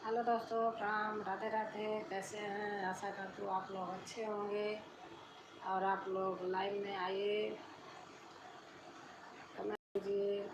Hello दोस्तों, प्रणाम, राधे राधे। कैसे हैं? आशा करती हूँ आप लोग अच्छे होंगे। और आप लोग लाइव में आइए, कमेंट कीजिए।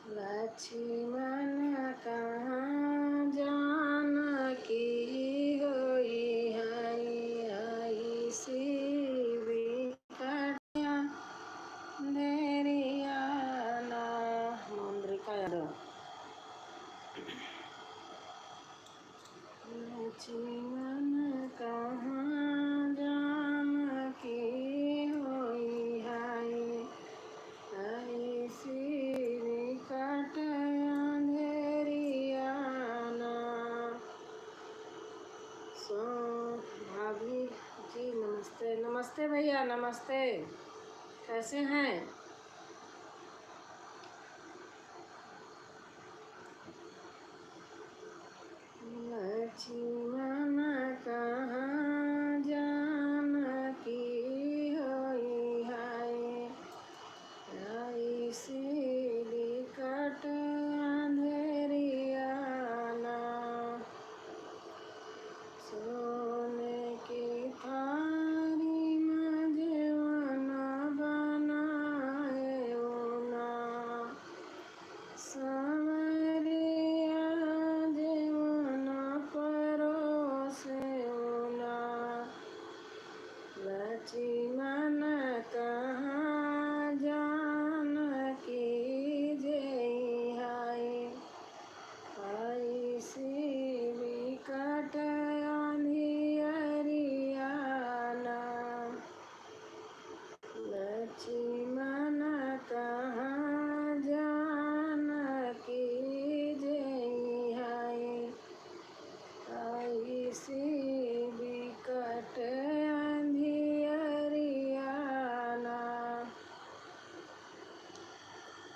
लक्ष्मण कहाँ जानकी होई हई हई शिव कटिया देरिया ना। मुंद्रिका यादव। लक्ष्मण कहाँ जानकी होई हई हई शिव कटिया देरिया ना। सो भाभी जी नमस्ते। नमस्ते भैया, नमस्ते। कैसे हैं? लक्ष्मण कहाँ जानकी होई हई हई शिव कटिया देरिया ना। सोने की थारी में जीवन बनाए ना। सांवरिया जीवन परोसे ना। लक्ष्मण कहाँ जानकी जई हई हई शिव कटिया देरिया ना। लक्ष्मण कहाँ जानकी जई हई हई शिव कटिया देरिया ना।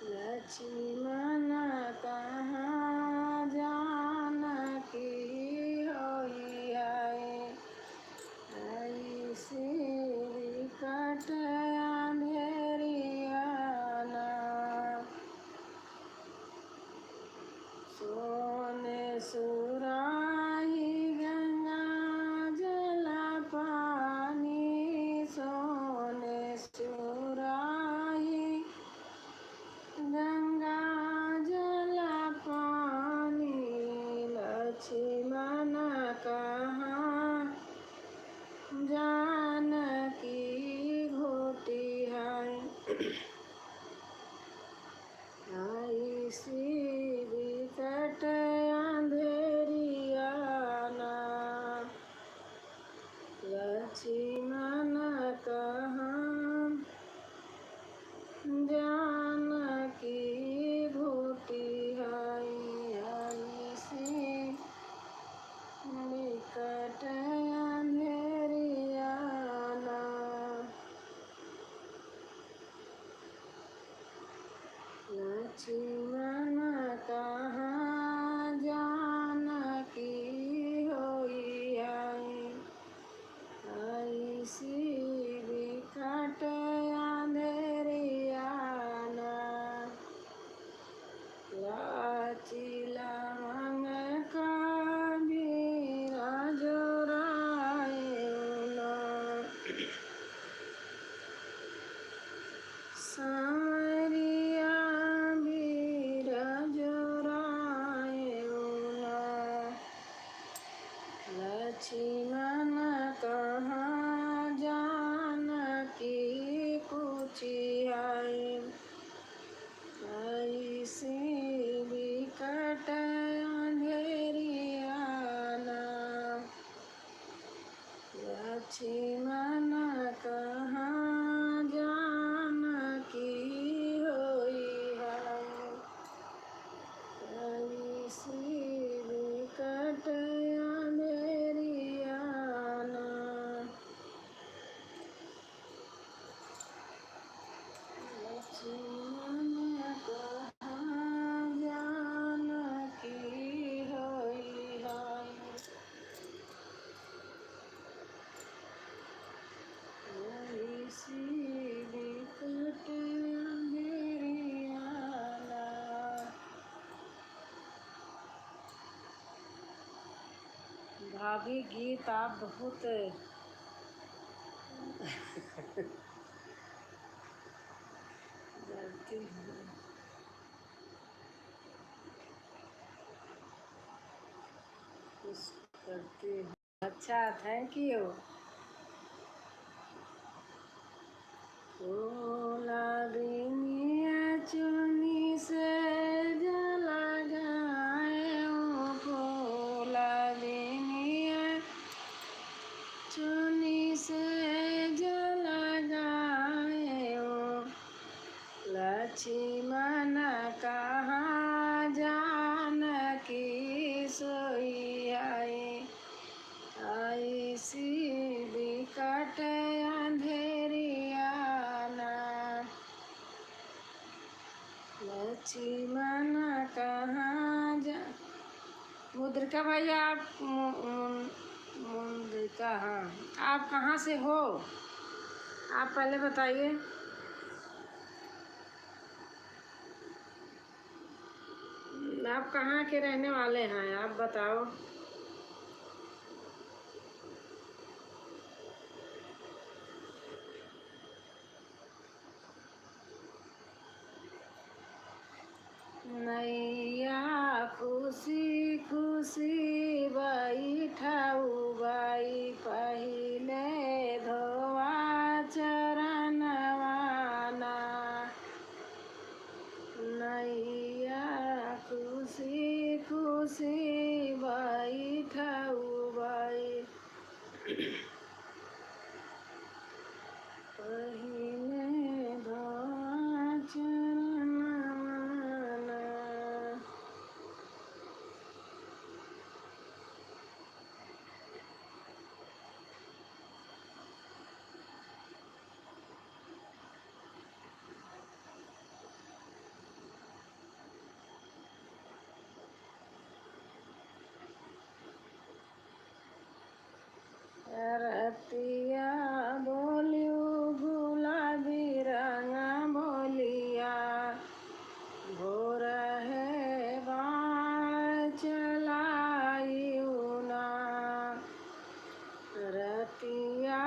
लक्ष्मण कहाँ जानकी होई हई हई शिव कटिया देरिया ना। सोने सुराही गंगा जल पानी सोने सुराही गंगा जल पानी। लक्ष्मण कहाँ जानकी घोटी हई हई शिव कटिया देरिया ना। लक्ष्मण कहाँ जानकी घोटी हई हई शिव कटिया देरिया ना। लक्ष्मण कहाँ जानकी होई हई हई शिव कटिया देरिया ना। लाचिला मंग कबीरा जोराए ना। सांवरिया बीरा जोराए ना। लक्ष्मण कहाँ भाभी गीत आप बहुत जलती हैं। कुछ करती हैं। अच्छा, थैंक यू। फूला बिनिया चुनी से जला गाए ओ, फूला बिनिया चुनी से जला गाए ओ, लक्ष्मण कहाँ जानकी सोई आई, आई सी बिकट अंधेरिया ना, लक्ष्मण कहाँ जा। मुद्रिका भैया आप मुद्रिका, हाँ, आप कहाँ से हो? आप पहले बताइए। आप कहाँ के रहने वाले हैं, आप बताओ। नैया खुशी खुशी बैठाऊ बाई, पहिले धोवा चरणवाना, नैया खुशी खुशी बैठाऊ बाई, पहिले धोवा चरणवाना। रतिया बोलियो गुलाबी रंगा बोलिया, भोर है बाण चलाइयो ना, रतिया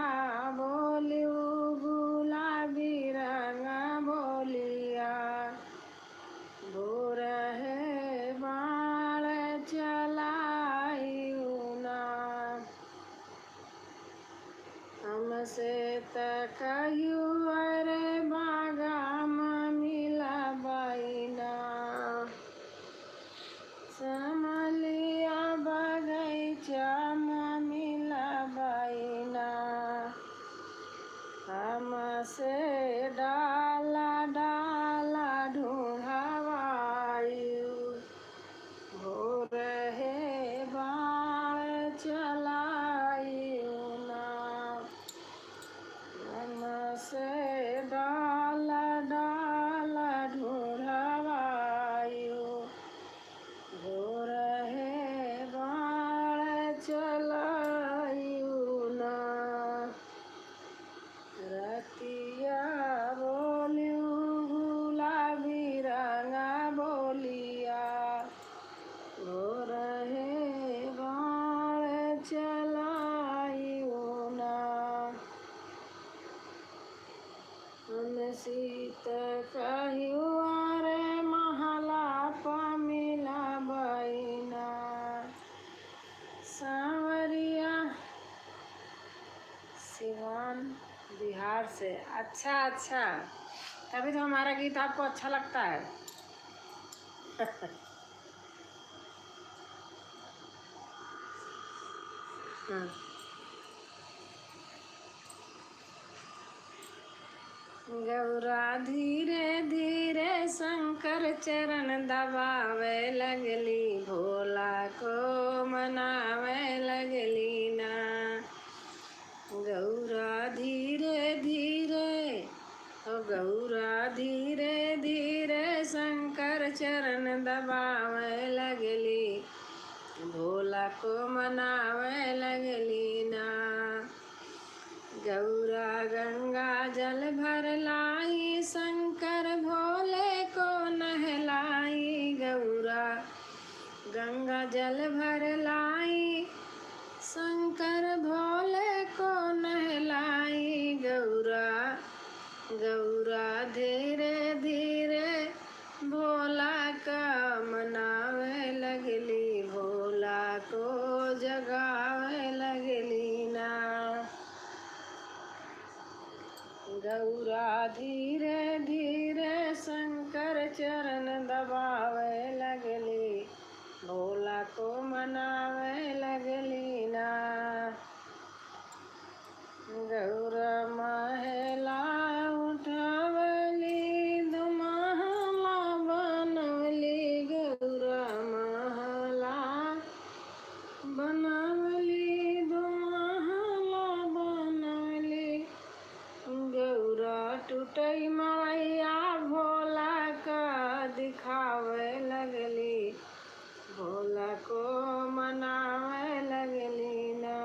बोलियो गुलाबी रंगा बोलिया, भोर है बाण चलाइयो ना, हमसे तकयू अरे बागा मिला बाईना, समलिया बगैचा मिला बाईना, हमसे डाला डाला ढूंढवायु, भोर है बाण चलाइयो ना, हमसे डाला डाला ढूंढवायु, भोर है बाण चलाइयो ना, रतिया बोलियो गुलाबी रंगा बोलिया, भोर है बाण चलाइयो ना, हम सीत कहियो अरे महला मिला बैना, सांवरिया सिवान बिहार से। अच्छा अच्छा, तभी तो हमारा गीत आपको अच्छा लगता है। हाँ। गौरा धीरे धीरे शंकर चरण दबावे लगली, भोला को मनावे लगली ना, गौरा धीरे धीरे, ओ गौरा धीरे धीरे शंकर चरण दबावे लगली, भोला को मनावे लगली ना, गौरा गंगा जल भर लाई, शंकर भोले को नहलाई, गौरा गंगा जल भर लाई, शंकर भोले को नहलाई गौरा गौरा धीरे धीरे भोला का मनावे लगली, भोला को जगावे लगली ना। गौरा धीरे धीरे शंकर चरण दबावे लगली, भोला को मनावे लगली ना। गौरा महला उठावली दुमहला बनवली, गौरा महला बनवली दुमहला बनवली। गौरा टूटई मैया भोला का दिखावे लगली, भोला को मनावे लगली ना।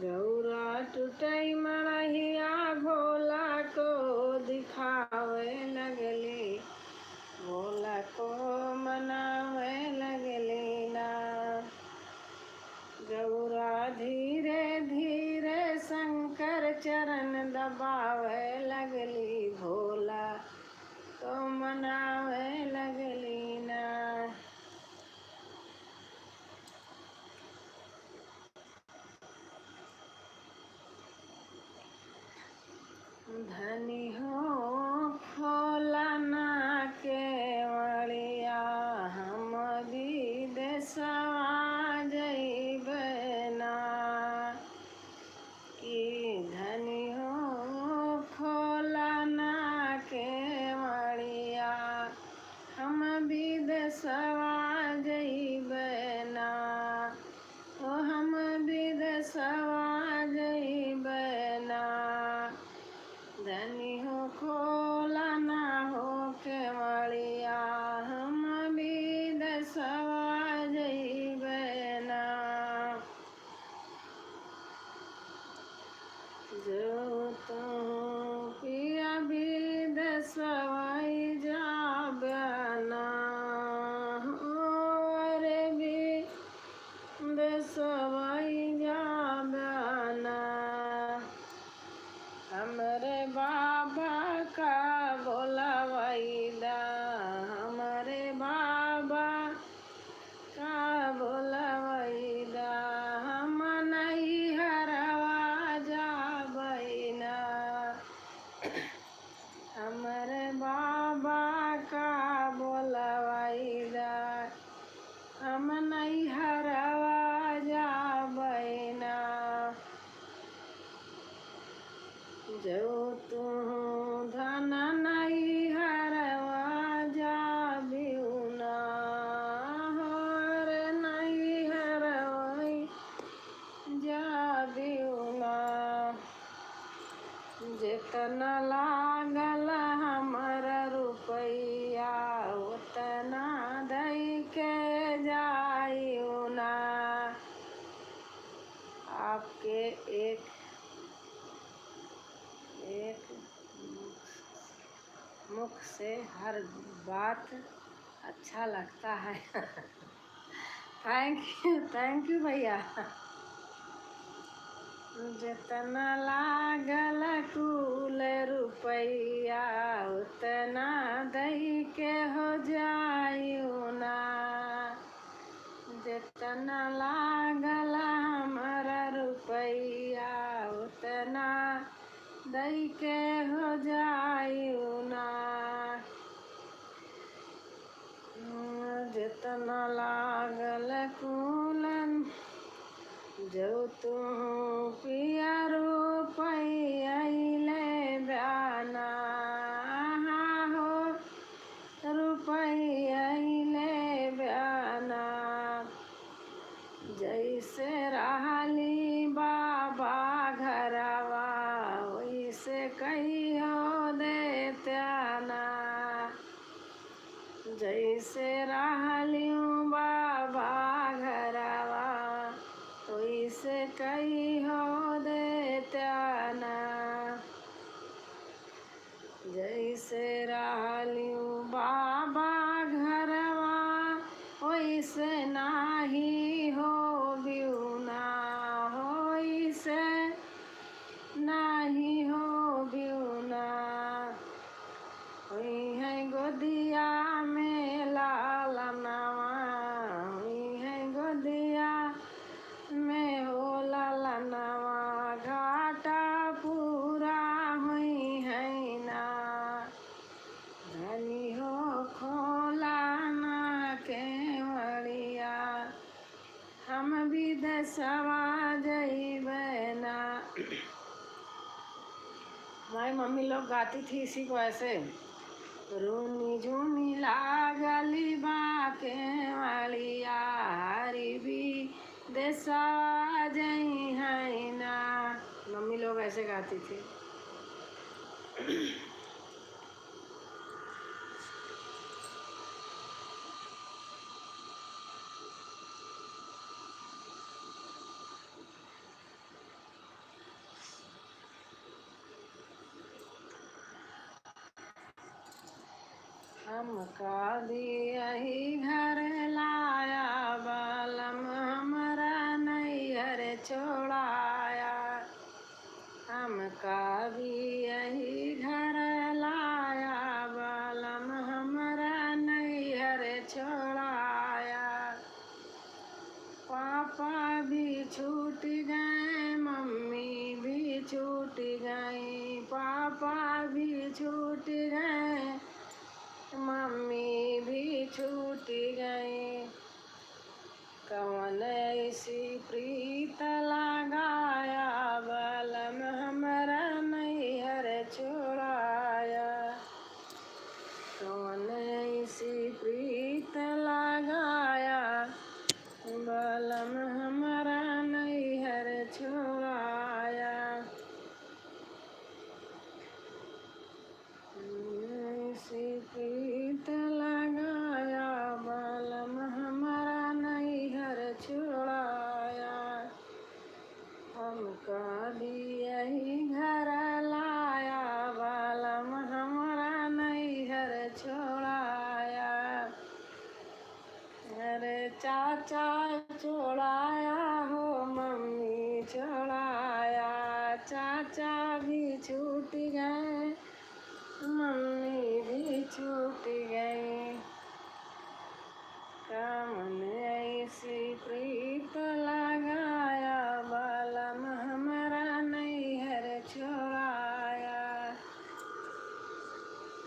गौरा टूटई मड़हिया भोला को दिखावे लगली, भोला को मनावे लगली ना। गौरा धीरे धीरे शंकर चरण दबावे लगली, भोला को मनावे लगली ना। धनी हो खोला ना केवड़िया, हम विदेशवा जइबे ना। कि धनी हो खोला ना केवड़िया, हम विदेशवा जइबे ना। ओ हम विदेशवा जइबे ना। धनी हो खोला ना हो केवड़िया, हम विदेशवा जइबे ना। जो तू पिया विदेशवा जाबे ना, अरे विदेशवा जाबे ना। हमरे बाबा का बोलावैदा, हमरे बाबा का बोलावैदा, हम नहीं हरवा जाबै ना। हमरे बाबा का बोलावैदा, हम नहीं हरवा जाबै ना। जो तू धन नहीं हरवा जाबिउ ना, हर नहीं हरवा जाबिउ ना। जितना लागल हमारा रुपैया, उतना दई के जाइउ ना। आपके एक मुख से हर बात अच्छा लगता है। थैंक यू भैया। जितना लागल कुल रुपैया, उतना दई के हो जाइउ ना। जितना लागल हमारा रुपैया, उतना दई के हो जाइउ ना। जितना लागल कुलन जो तू पिया रुपैया ले बयाना, हो रुपैया ले बयाना। जैसे रहली बाबा घरवा, वैसे कहियो देत्याना। जैसे रहलियूँ बाबा घरवा, वैसे कहियो देत्याना। जैसे रहलियूँ बाबा घरवा, वैसे नाही हो बिउना। हमारी मम्मी लोग गाती थी इसी को ऐसे। रूनी झूनी लागली बाके वालिया हरी भी देसा जई है ना। मम्मी लोग ऐसे गाती थी। हमका दियही घर लाया बालम हमारा नैहर छोड़ाया। हमका भी यही घर लाया बालम हमारा नैहर छोड़ाया। पापा भी छूट गए मम्मी भी छूट गई। पापा भी छूट गए मम्मी भी छूट गई। कौन ऐसी प्रीत लगाया बालम हमारा नैहर छोड़ाया। कौन ऐसी प्रीत लगाया बालम हमारा नैहर छोड़ाया। ऐसी प्रीत लगाया बालम हमारा नैहर छोड़ाया। हमका यही घर लाया बालम हमारा नैहर छोड़ाया। अरे चाचा छोड़ाया हो मम्मी छोड़ाया। चाचा भी छूट गए मम्मी भी छूट गई। कौन ऐसी प्रीत लगाया बालम हमारा नैहर छोड़ाया।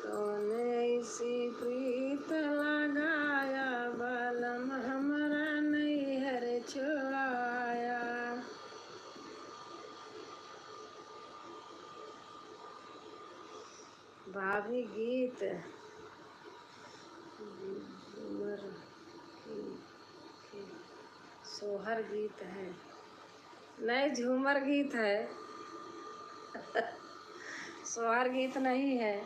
कौन ऐसी प्रीत लगाया बालम हमारा नैहर छोड़ाया। भाभी गीत झूमर सोहर गीत है। नहीं, झूमर गीत है। सोहर गीत नहीं है।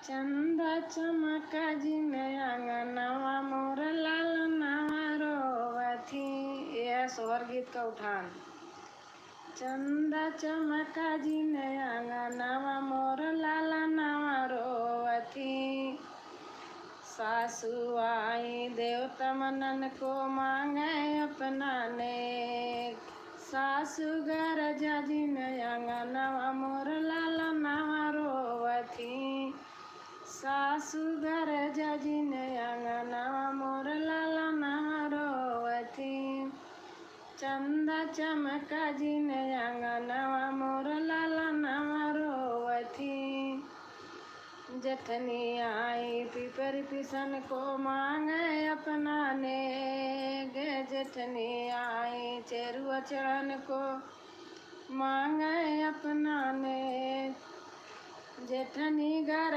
चंदा चमका जिन आंगनवा मोर लाल नवा रोवथी। यह सोहर गीत का उठान। चंदा चमका जिन आंगनवा मोर लाल नवा रोवथी। सासु आई देवता मनन को मांगे अपना नेक। सासु घर जिन आंगनवा मोर लाल नवा रोवथी। सासु घर जिन आंगनवा मोर लाल नवा रोवथी। चंदा चमका जिन आंगनवा मोर लाल नवा रोवथी। जठनी आई पीपर पिसन को मांगे अपना नेग। जठनी आई चेरुआ चढ़न को मांगे अपना नेग। जेठनी घर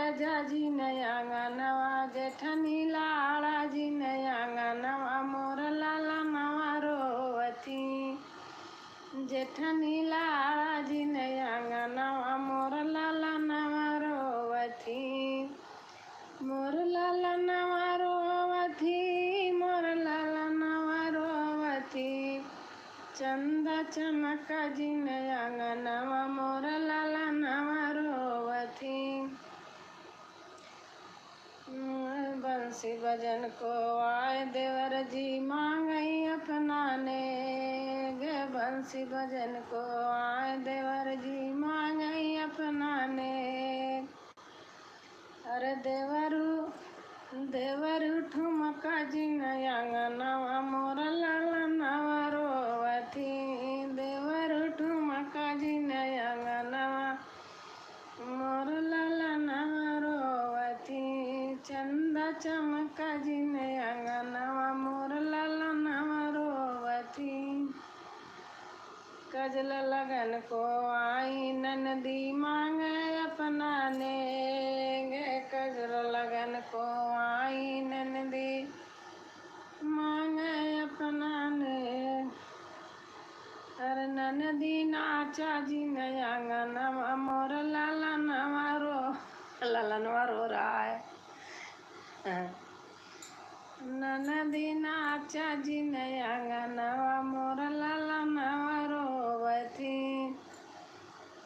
जिन आंगनवा जेठनी लाड़ा जिन आंगनवा मोर लाल नवा रोवथी। जेठनी लाड़ा जिन आंगनवा मोर लाल नवा रोवथी। मोर लाल नवा रोवथी मोर लाल नवा रोवथी। चंदा चमका जिन आंगनवा मोर लाल नवा रोवथी। बंसी बजन को आए देवर जी मांगई अपना नेग। बंसी बजन को आए देवर जी मांगई अपना नेग। अरे देवरू ठुमका जिन आंगनवा मोर लाल नवा रोवथी। देवरू ठुमका जिन आंगनवा मोर लाल नवा रोवथी। चंदा चमका जिन आंगनवा मोर लाल नवा रोवथी। कजल लगन को आई ननदी मांगे अपना ने कजल लगन को आई ननदी मांगे अपना ने अरे ननदी नाचा जी नया गनवा मोर ललनवा रो रहा है। ननदी नाचा जी नया गनवा मोर ललनवा रोवती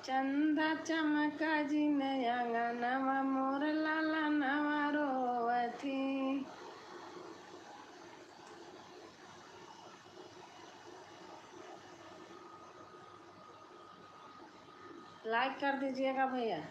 चंदा चमका जी नया गनवा मोर ललनवा रोवती। लाइक कर दीजिएगा भैया।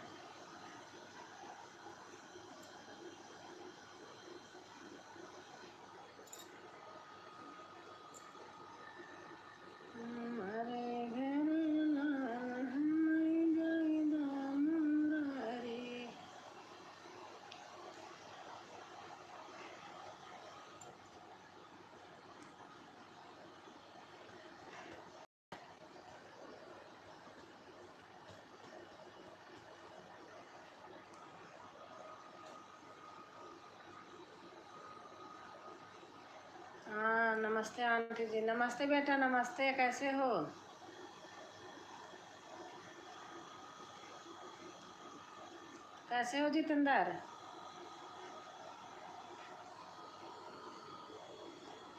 हाँ नमस्ते आंटी जी। नमस्ते बेटा, नमस्ते। कैसे हो? कैसे हो जितेंद्र?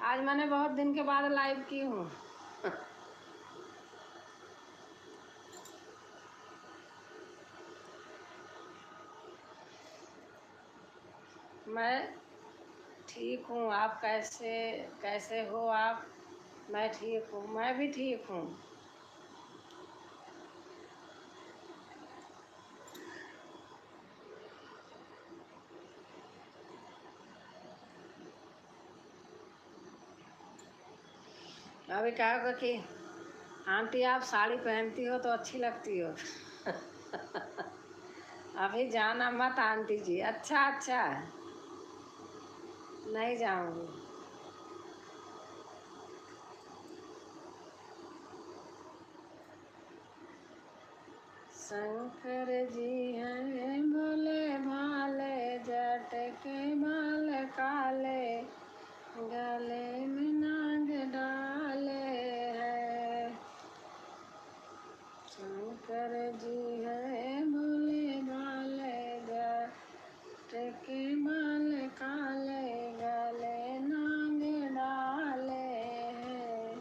आज मैंने बहुत दिन के बाद लाइव की हूँ। मैं ठीक हूँ। आप कैसे कैसे हो आप? मैं ठीक हूँ। मैं भी ठीक हूँ। अभी क्या होगा कि आंटी आप साड़ी पहनती हो तो अच्छी लगती हो। अभी जाना मत आंटी जी। अच्छा अच्छा, नहीं जाऊंगी। शंकर जी हैं भोले भाले जट के बाल काले गले में नाग डाले हैं। शंकर जी हैं भोले भाले जट के बाल काले गले नाग डाले हैं।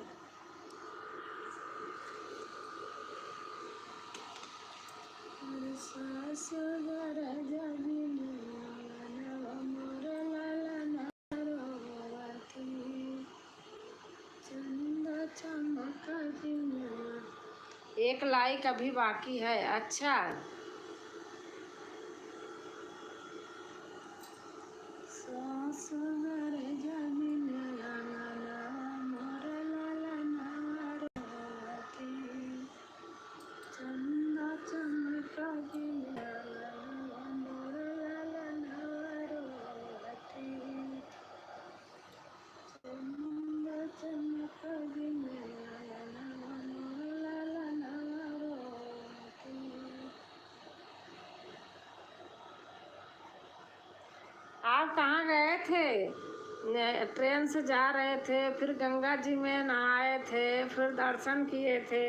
सासुर जबिना मोर ललना रोवती चंदा चमक दिना। एक लाइक अभी बाकी है। अच्छा, सासुर जबिना मोर ललना रोवती चंदा चमक दिना मोर ललना रोवती चंदा चमक दिना मोर ललना रोवती। आप कहाँ गए थे? ट्रेन से जा रहे थे, फिर गंगा जी में नहाए थे, फिर दर्शन किए थे।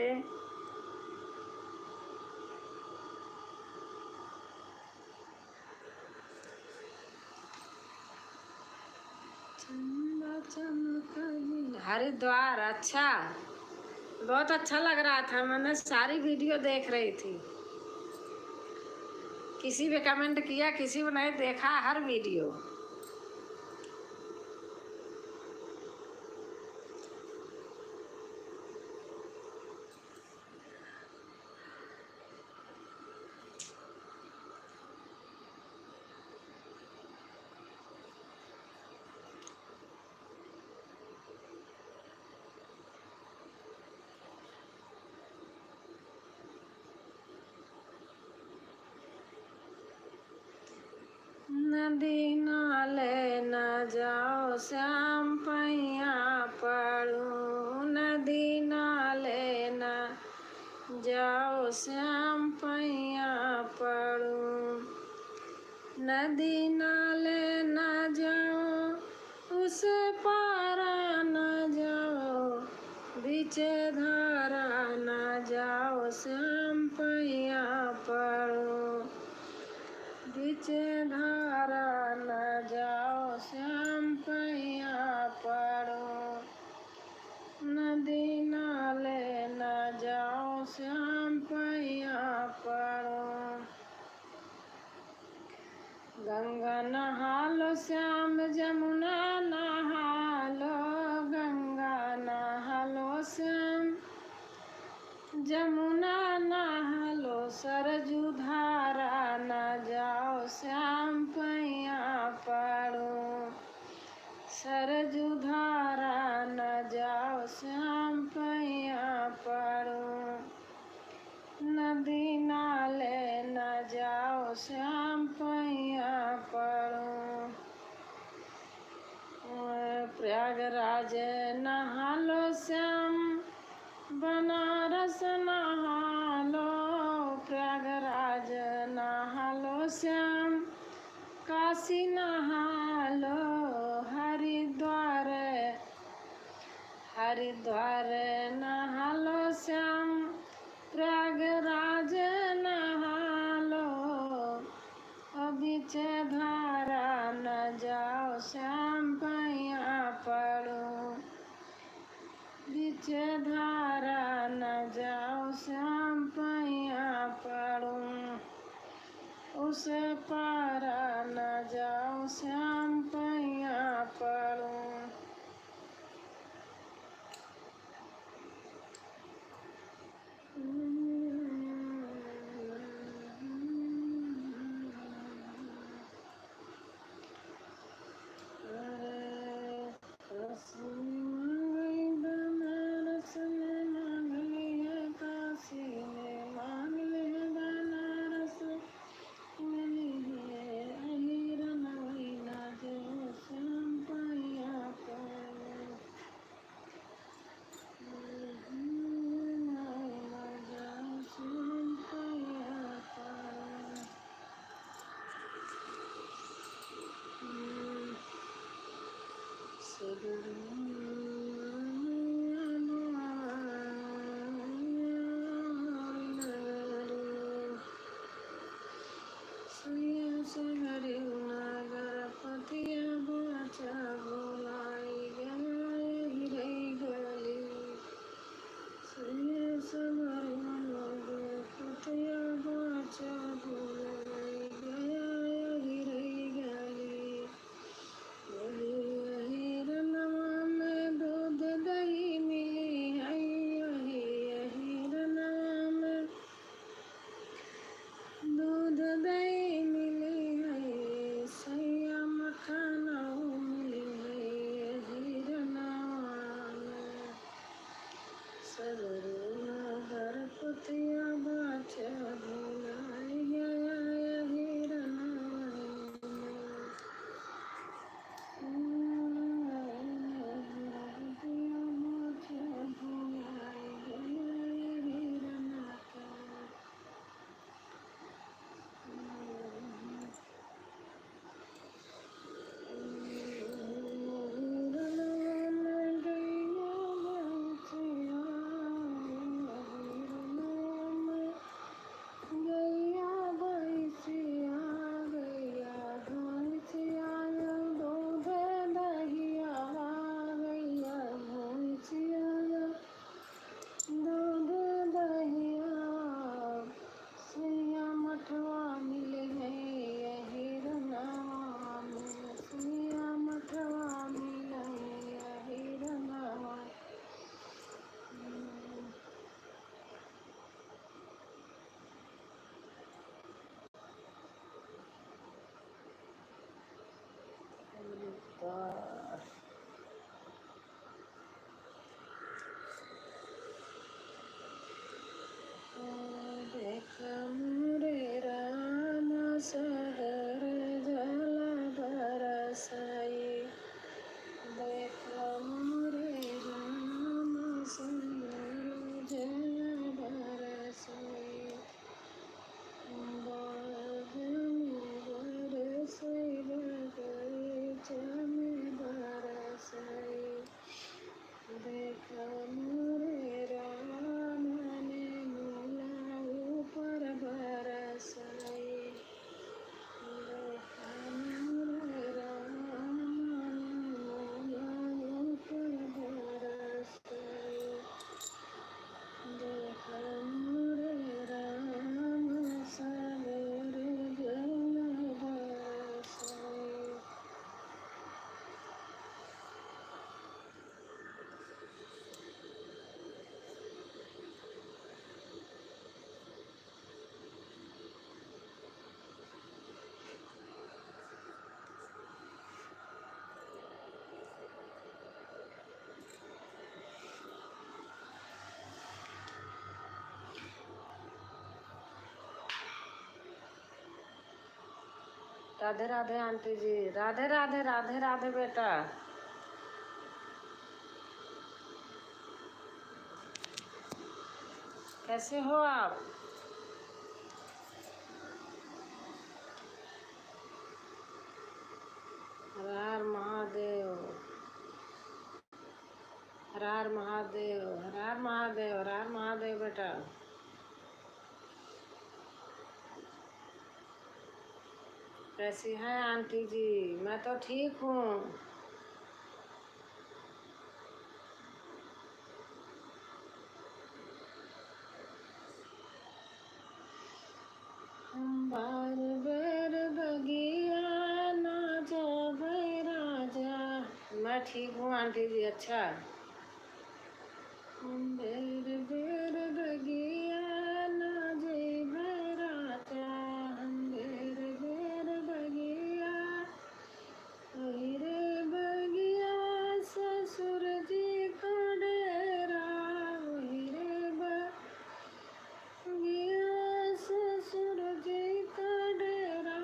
हरिद्वार? अच्छा, बहुत अच्छा लग रहा था। मैंने सारी वीडियो देख रही थी। किसी ने कमेंट किया, किसी ने नहीं देखा हर वीडियो। नदी ना श्याम पैया पड़ूं। नदी नाले न जाओ उस पारा न जाओ, बीचे धारा न जाओ श्याम पैया पड़ूं। बीचे धारा न जाओ श्याम पैया पड़ूं। नदी नाले न जाओ श्याम पैया पड़ूं। गंगा नहालो श्याम जमुना नहालो, गंगा नहालो श्याम जमुना नहालो, सरजू धारा न जाओ श्याम पैया पड़ूं। सरजू धारा न जाओ श्याम पैया पड़ूं। नदी नाले न जाओ श्याम पैया पड़ूं। प्रयागराज नहालो श्याम बनारस नहालो, प्रयागराज नहालो श्याम काशी नहालो, हरिद्वार हरिद्वार नहालो श्याम प्रयागराज नहालो। बीच धारा न जाओ श्याम पैया पड़ूं। बीच धारा न जाओ श्याम पैया पड़ूं। उस पारा न जाओ श्याम पैया पड़ूं। रे राम ने मोला ऊपर बरसाए, रे राम ने मोला ऊपर बरसाए, रे राम सवेरे जल बरसाए। राधे राधे आंटी जी, राधे राधे राधे राधे बेटा। कैसे हो आप? हर हर महादेव, हर हर महादेव, हर हर महादेव, हर हर महादेव बेटा। कैसी हैं आंटी जी? मैं तो ठीक हूँ। बार बेर बगिया ना जावे राजा। मैं ठीक हूँ आंटी जी। अच्छा। बेर बेर बगिया ना जावे राजा, बेर बेर बगिया, वही रे बगिया ससुर जी का डेरा, वही रे बगिया ससुर जी का डेरा,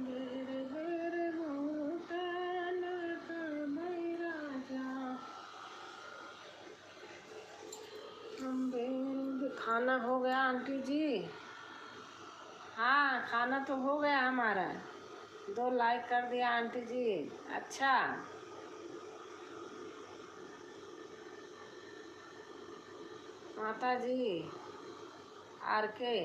बेर बेर घूटा ना कमाई राजा। बेर खाना हो गया आंटी जी? हाँ खाना तो हो गया हमारा। 2 लाइक कर दिया आंटी जी। अच्छा। माता जी आर के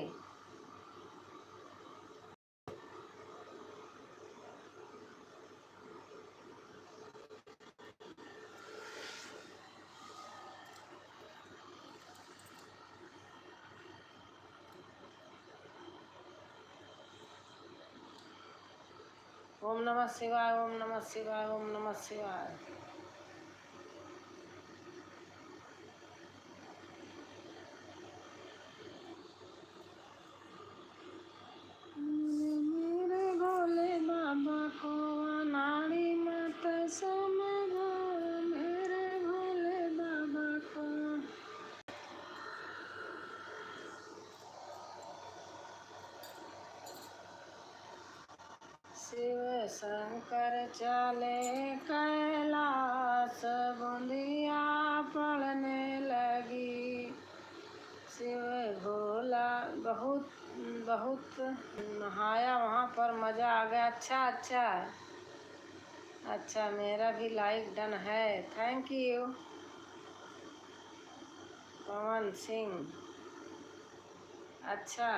ओम नमः शिवाय, ओम नमः शिवाय, ओम नमः शिवाय। मेरे भोले बाबा को अनाड़ी मत समझो, मेरे भोले बाबा को। शिव शंकर चले कैलाश, बूंदिया पड़ने लगी। शिव भोला बहुत बहुत नहाया, वहाँ पर मज़ा आ गया। अच्छा अच्छा अच्छा, मेरा भी लाइक डन है। Thank you Pawan Singh. अच्छा।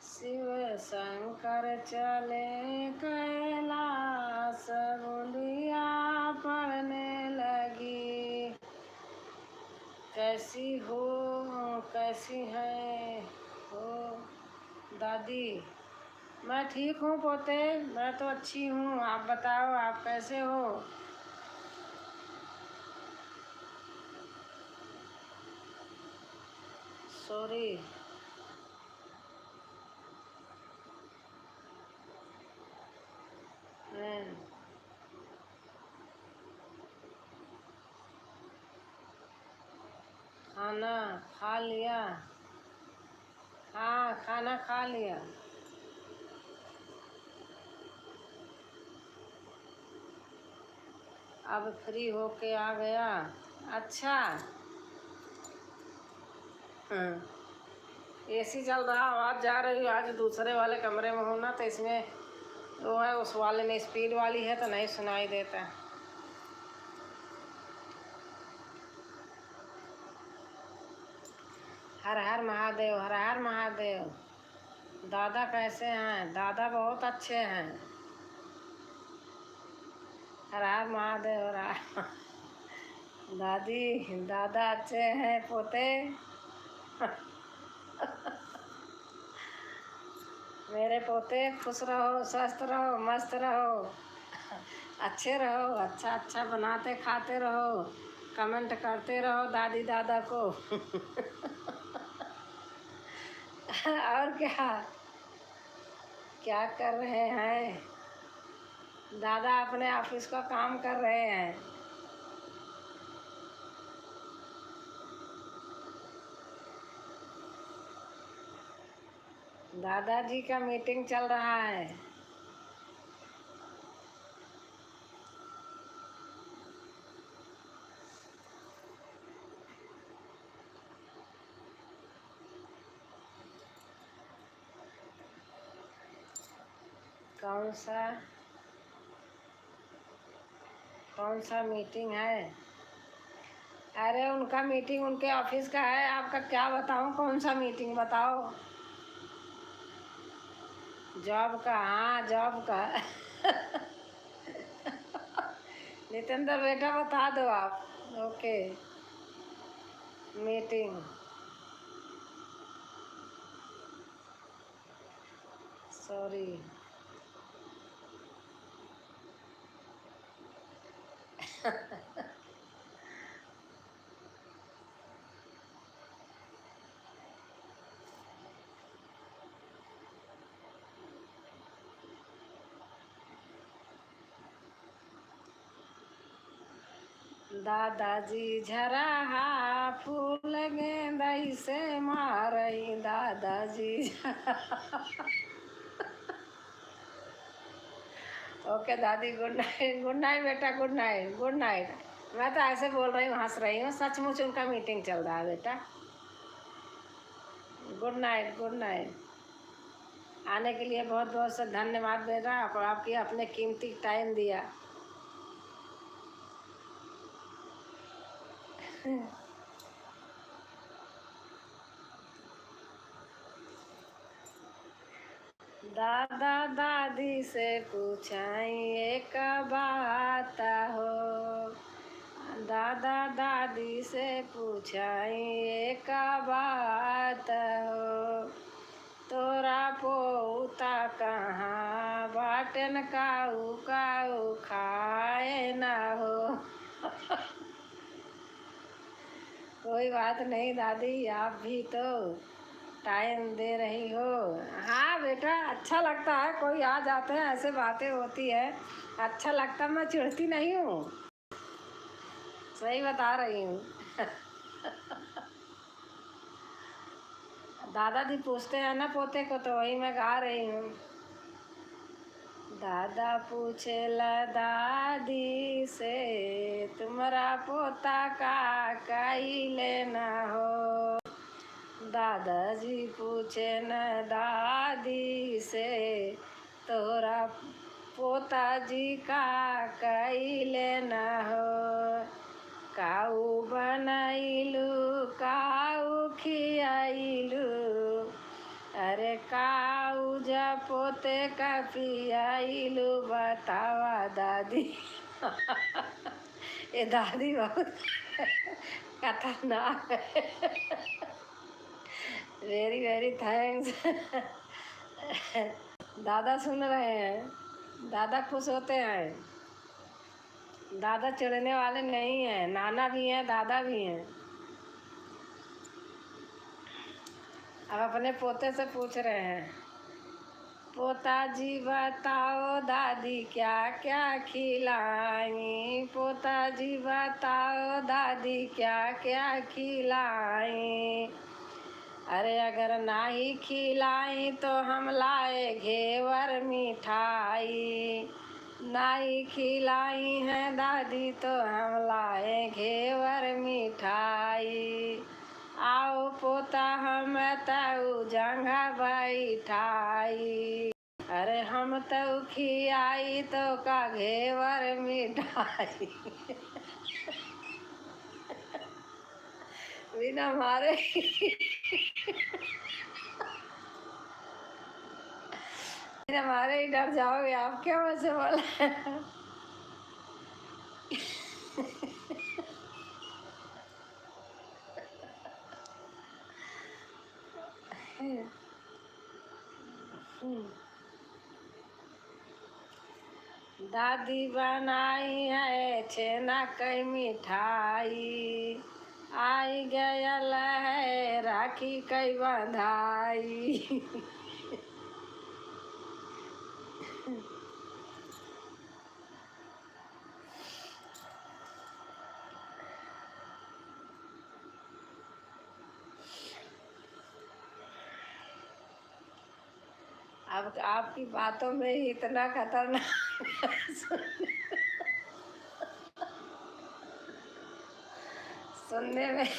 शिव शंकर चले कैलाश, बूंदिया पड़ने लगी। कैसी हो, कैसी है हो दादी? मैं ठीक हूँ पोते, मैं तो अच्छी हूँ। आप बताओ आप कैसे हो? सॉरी। खाना खा लिया? हाँ खाना खा लिया। अब फ्री होके आ गया। अच्छा। हाँ, एसी चल रहा, आवाज़ जा रही। आज दूसरे वाले कमरे में हूँ ना, तो इसमें वो है, उस वाले में स्पीड वाली है तो नहीं सुनाई देता। हर हर महादेव, हर हर महादेव। दादा कैसे हैं? दादा बहुत अच्छे हैं। हर हर महादेव, हर हर। दादी, दादा अच्छे हैं। पोते मेरे पोते खुश रहो, स्वस्थ रहो, मस्त रहो, अच्छे रहो, अच्छा अच्छा बनाते खाते रहो, कमेंट करते रहो दादी दादा को। और क्या क्या कर रहे हैं? दादा अपने ऑफिस का काम कर रहे हैं। दादाजी का मीटिंग चल रहा है। कौन सा मीटिंग है? अरे उनका मीटिंग उनके ऑफिस का है, आपका क्या बताऊं? कौन सा मीटिंग बताओ? जॉब का? हाँ, जॉब का। नितेंद्र बेटा बता दो आप। Okay, meeting. सॉरी। दादाजी झरा फूल गेंदई से मारई, दादाजी। ओके दादी, गुड नाइट। गुड नाइट बेटा, गुड नाइट, गुड नाइट। मैं तो ऐसे बोल रही हूँ, हंस रही हूँ, सचमुच उनका मीटिंग चल रहा है बेटा। Good night, good night. आने के लिए बहुत बहुत से धन्यवाद बेटा, आपकी अपने कीमती टाइम दिया। दादा दादी से पूछाइए कब आता हो, दादा दादी से पूछाइए कब आता हो, तोरा पोता कहाँ बाटन काऊ काऊ खाए ना हो। कोई बात नहीं दादी, आप भी तो टाइम दे रही हो। हाँ बेटा, अच्छा लगता है, कोई आ जाते हैं, ऐसे बातें होती है, अच्छा लगता। मैं चिढ़ती नहीं हूँ, सही बता रही हूँ। दादाजी पूछते हैं ना पोते को, तो वही मैं गा रही हूँ। दादा पूछेला दादी से, तुम्हारा पोता का कई लेना हो, दादाजी पूछे न दादी से, तोरा पोताजी का कई लेना हो, काऊ बनैलू काऊ खियाइलू, अरे काऊ जा पोते का पियाइलू, बतावा दादी। ये दादी बहुत खतरनाक है। Very very thanks. दादा सुन रहे हैं, दादा खुश होते हैं। दादा चिढ़ने वाले नहीं हैं, नाना भी हैं, दादा भी हैं। अब अपने पोते से पूछ रहे हैं, पोताजी बताओ दादी क्या क्या खिलाई, पोताजी बताओ दादी क्या क्या खिलाई, अरे अगर नहीं खिलाई तो हम लाए घेवर मिठाई, नहीं खिलाई है दादी तो हम लाए घेवर मिठाई, आओ पोता हम तऊ जंघा बैठाई। अरे हम तऊ खियाई तो का घेवर मिठाई। बिना मारे बिना मारे ही डर जाओगे आप, क्या मुझसे बोला। दादी बनाई है छेना कई मिठाई, आई गयल है राखी कई बंधाई। अब आपकी बातों में ही इतना खतरनाक सुनने में।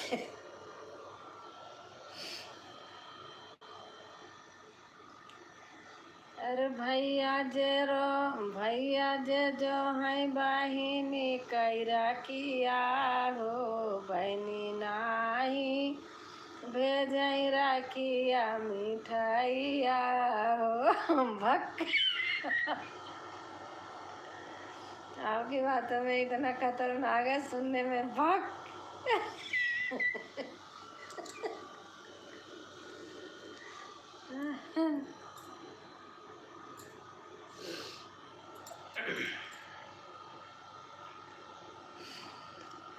अरे भैया जे जो है बहिनी कैरा किया हो, बहनी नाही भेज राखिया मिठाइया हो। भक आपकी बातों में इतना खतरनाक है सुनने में, भक।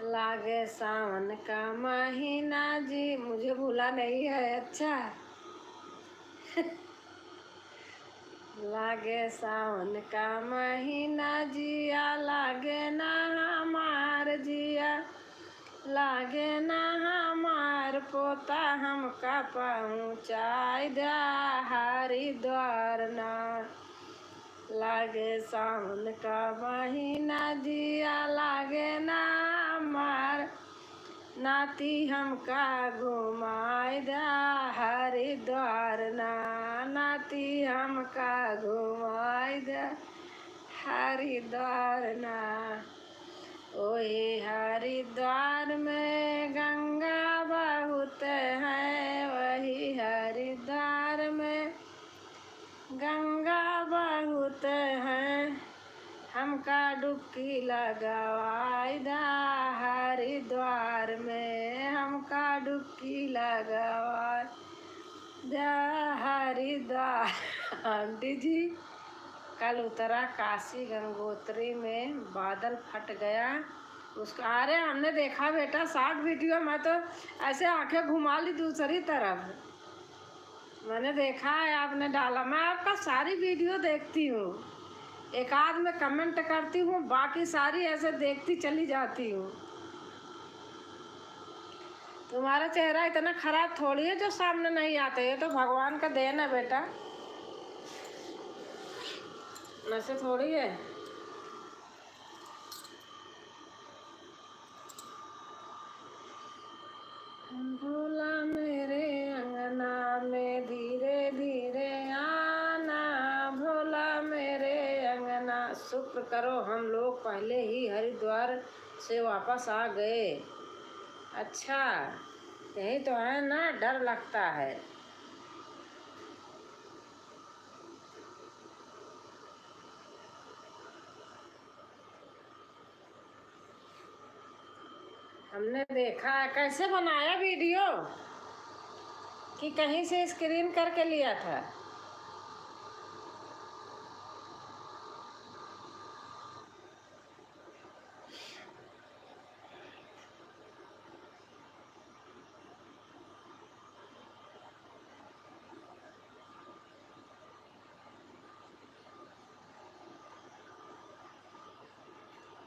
लागे सावन का महीना जी, मुझे भूला नहीं है, अच्छा। लागे सावन का महीना जिया, लागे ना हमार जिया, लागे ना हमार पोता हमका पहुँचाई दे हरिद्वार ना। लागे सावन का महीना जिया, लागे ना हमार नाती हमका घुमाई दे हरिद्वार ना, नाती हमका घुमाई दे हरिद्वार ना। ओही हरिद्वार में गंगा बहुत है, वही हरिद्वार में गंगा बहुत है, हमका डुबकी लगवाई दा हरिद्वार में, हमका डुबकी लगवाई दा हरिद्वार। आंटी जी कल उतरा काशी गंगोत्री में, बादल फट गया उसका। अरे हमने देखा बेटा शॉर्ट वीडियो में, तो ऐसे आंखें घुमा ली दूसरी तरफ। मैंने देखा है आपने डाला, मैं आपका सारी वीडियो देखती हूँ, एक आध में कमेंट करती हूँ, बाकी सारी ऐसे देखती चली जाती हूँ। तुम्हारा चेहरा इतना खराब थोड़ी है जो सामने नहीं आते, ये तो भगवान का देन है बेटा, ऐसे थोड़ी है। भोला मेरे अंगना में धीरे धीरे आना, भोला मेरे अंगना। शुक्र करो हम लोग पहले ही हरिद्वार से वापस आ गए। अच्छा यही तो है ना, डर लगता है। हमने देखा है कैसे बनाया वीडियो, कि कहीं से स्क्रीन करके लिया था।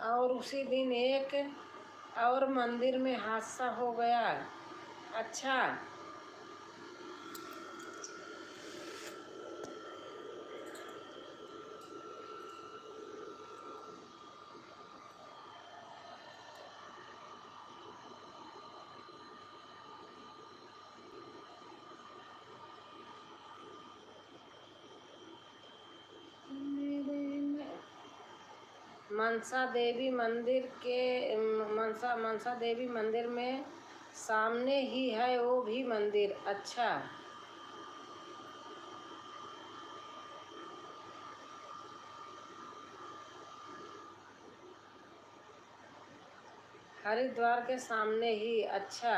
और उसी दिन एक और मंदिर में हादसा हो गया। अच्छा मनसा देवी मंदिर के मनसा देवी मंदिर में सामने ही है वो भी मंदिर। अच्छा, हरिद्वार के सामने ही। अच्छा,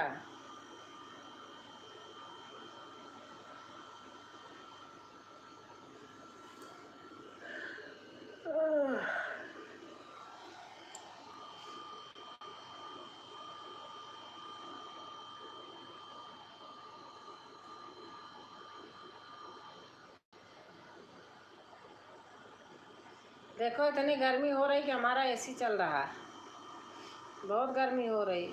देखो इतनी गर्मी हो रही कि हमारा एसी चल रहा है। बहुत गर्मी हो रही।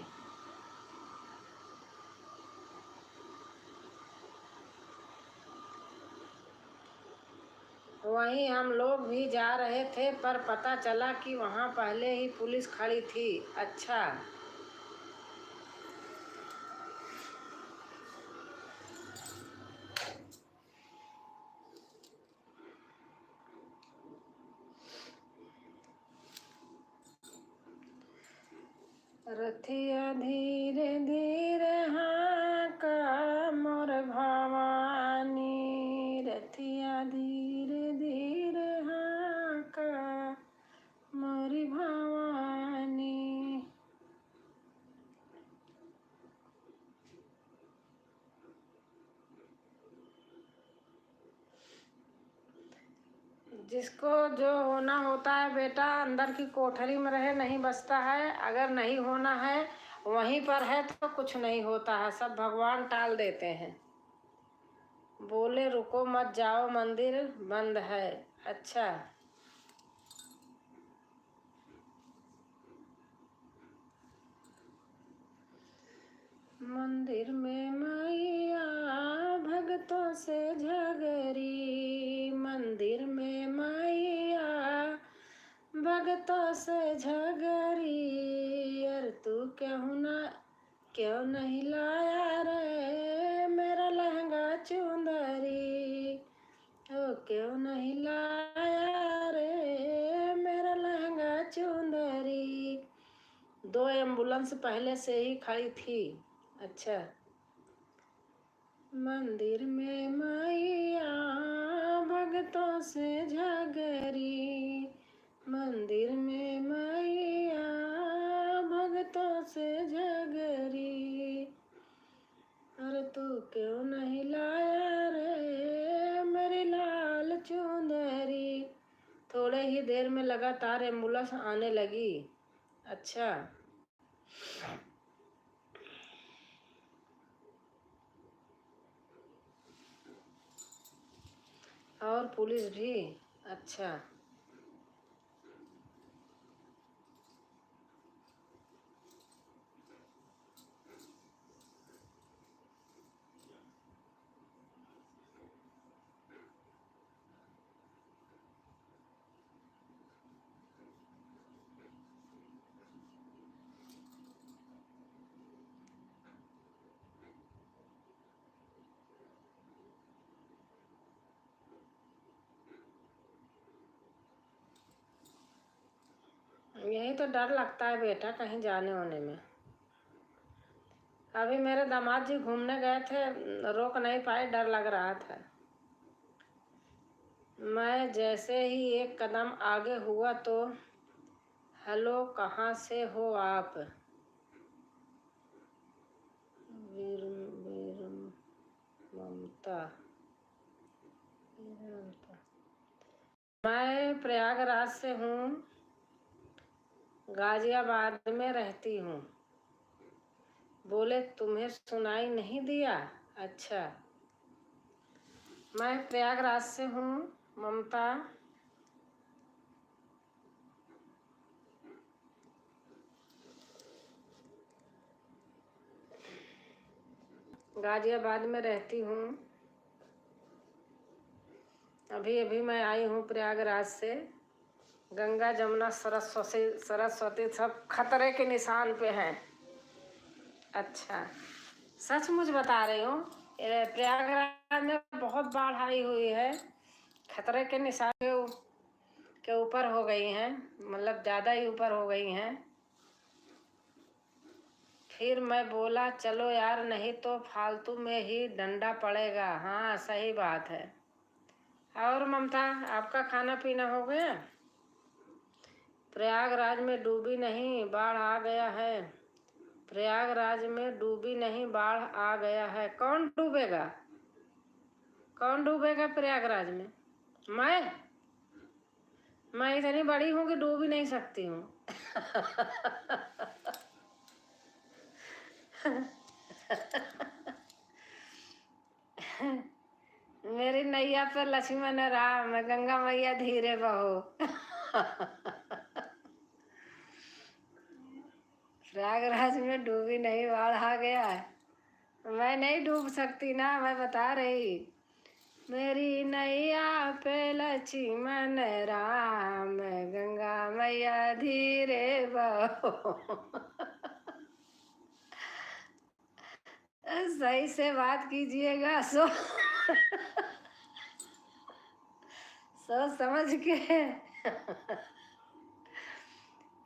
वहीं हम लोग भी जा रहे थे पर पता चला कि वहाँ पहले ही पुलिस खड़ी थी। अच्छा, रथिया धीरे धीरे हाँका मोर भवानी, रथिया धीरे धीरे हाँका मोरी भवानी। जिसको जो होना होता है बेटा अंदर की कोठरी में रहे, नहीं बचता है। अगर नहीं होना है वहीं पर है तो कुछ नहीं होता है, सब भगवान टाल देते हैं। बोले रुको मत जाओ मंदिर बंद है। अच्छा, मंदिर में मैया भक्तों से झगड़ी, मंदिर में मैया भक्तों से झगड़ी। यार तू क्यों नहीं लाया रे मेरा लहंगा चुंदरी, ओ क्यों नहीं लाया रे मेरा लहंगा चुंदरी। 2 एम्बुलेंस पहले से ही खड़ी थी। अच्छा, मंदिर में मैया भक्तों से झगड़ी, मंदिर में मैया भक्तों से झगड़ी। अरे तू क्यों नहीं लाया रे मेरी लाल चुंदरी। थोड़े ही देर में लगातार एम्बुलेंस आने लगी। अच्छा, और पुलिस भी। अच्छा, यही तो डर लगता है बेटा कहीं जाने होने में। अभी मेरे दामाद जी घूमने गए थे, रोक नहीं पाए, डर लग रहा था। मैं जैसे ही एक कदम आगे हुआ तो हेलो कहाँ से हो आप। वीर वीर ममता, मैं प्रयागराज से हूँ, गाजियाबाद में रहती हूँ। बोले तुम्हें सुनाई नहीं दिया। अच्छा, मैं प्रयागराज से हूँ ममता। गाजियाबाद में रहती हूँ। अभी अभी मैं आई हूँ प्रयागराज से। गंगा जमुना सरस्वती सब खतरे के निशान पे हैं। अच्छा, सचमुच बता रही हूँ, प्रयागराज में बहुत बाढ़ आई हुई है, खतरे के निशान पे के ऊपर हो गई हैं, मतलब ज़्यादा ही ऊपर हो गई हैं। फिर मैं बोला चलो यार, नहीं तो फालतू में ही डंडा पड़ेगा। हाँ सही बात है। और ममता, आपका खाना पीना हो गया? प्रयागराज में डूबी नहीं, बाढ़ आ गया है। प्रयागराज में डूबी नहीं, बाढ़ आ गया है। कौन डूबेगा? कौन डूबेगा प्रयागराज में? मैं इतनी बड़ी हूँ कि डूब ही नहीं सकती हूँ। मेरी नैया पर लक्ष्मण राम, गंगा मैया धीरे बहो। प्रयागराज में डूबी नहीं, बाढ़ आ गया है। मैं नहीं डूब सकती ना, मैं बता रही। मेरी नैया पे लक्ष्मण राम, गंगा मैया धीरे बहो। सही से बात कीजिएगा, सोच समझ के।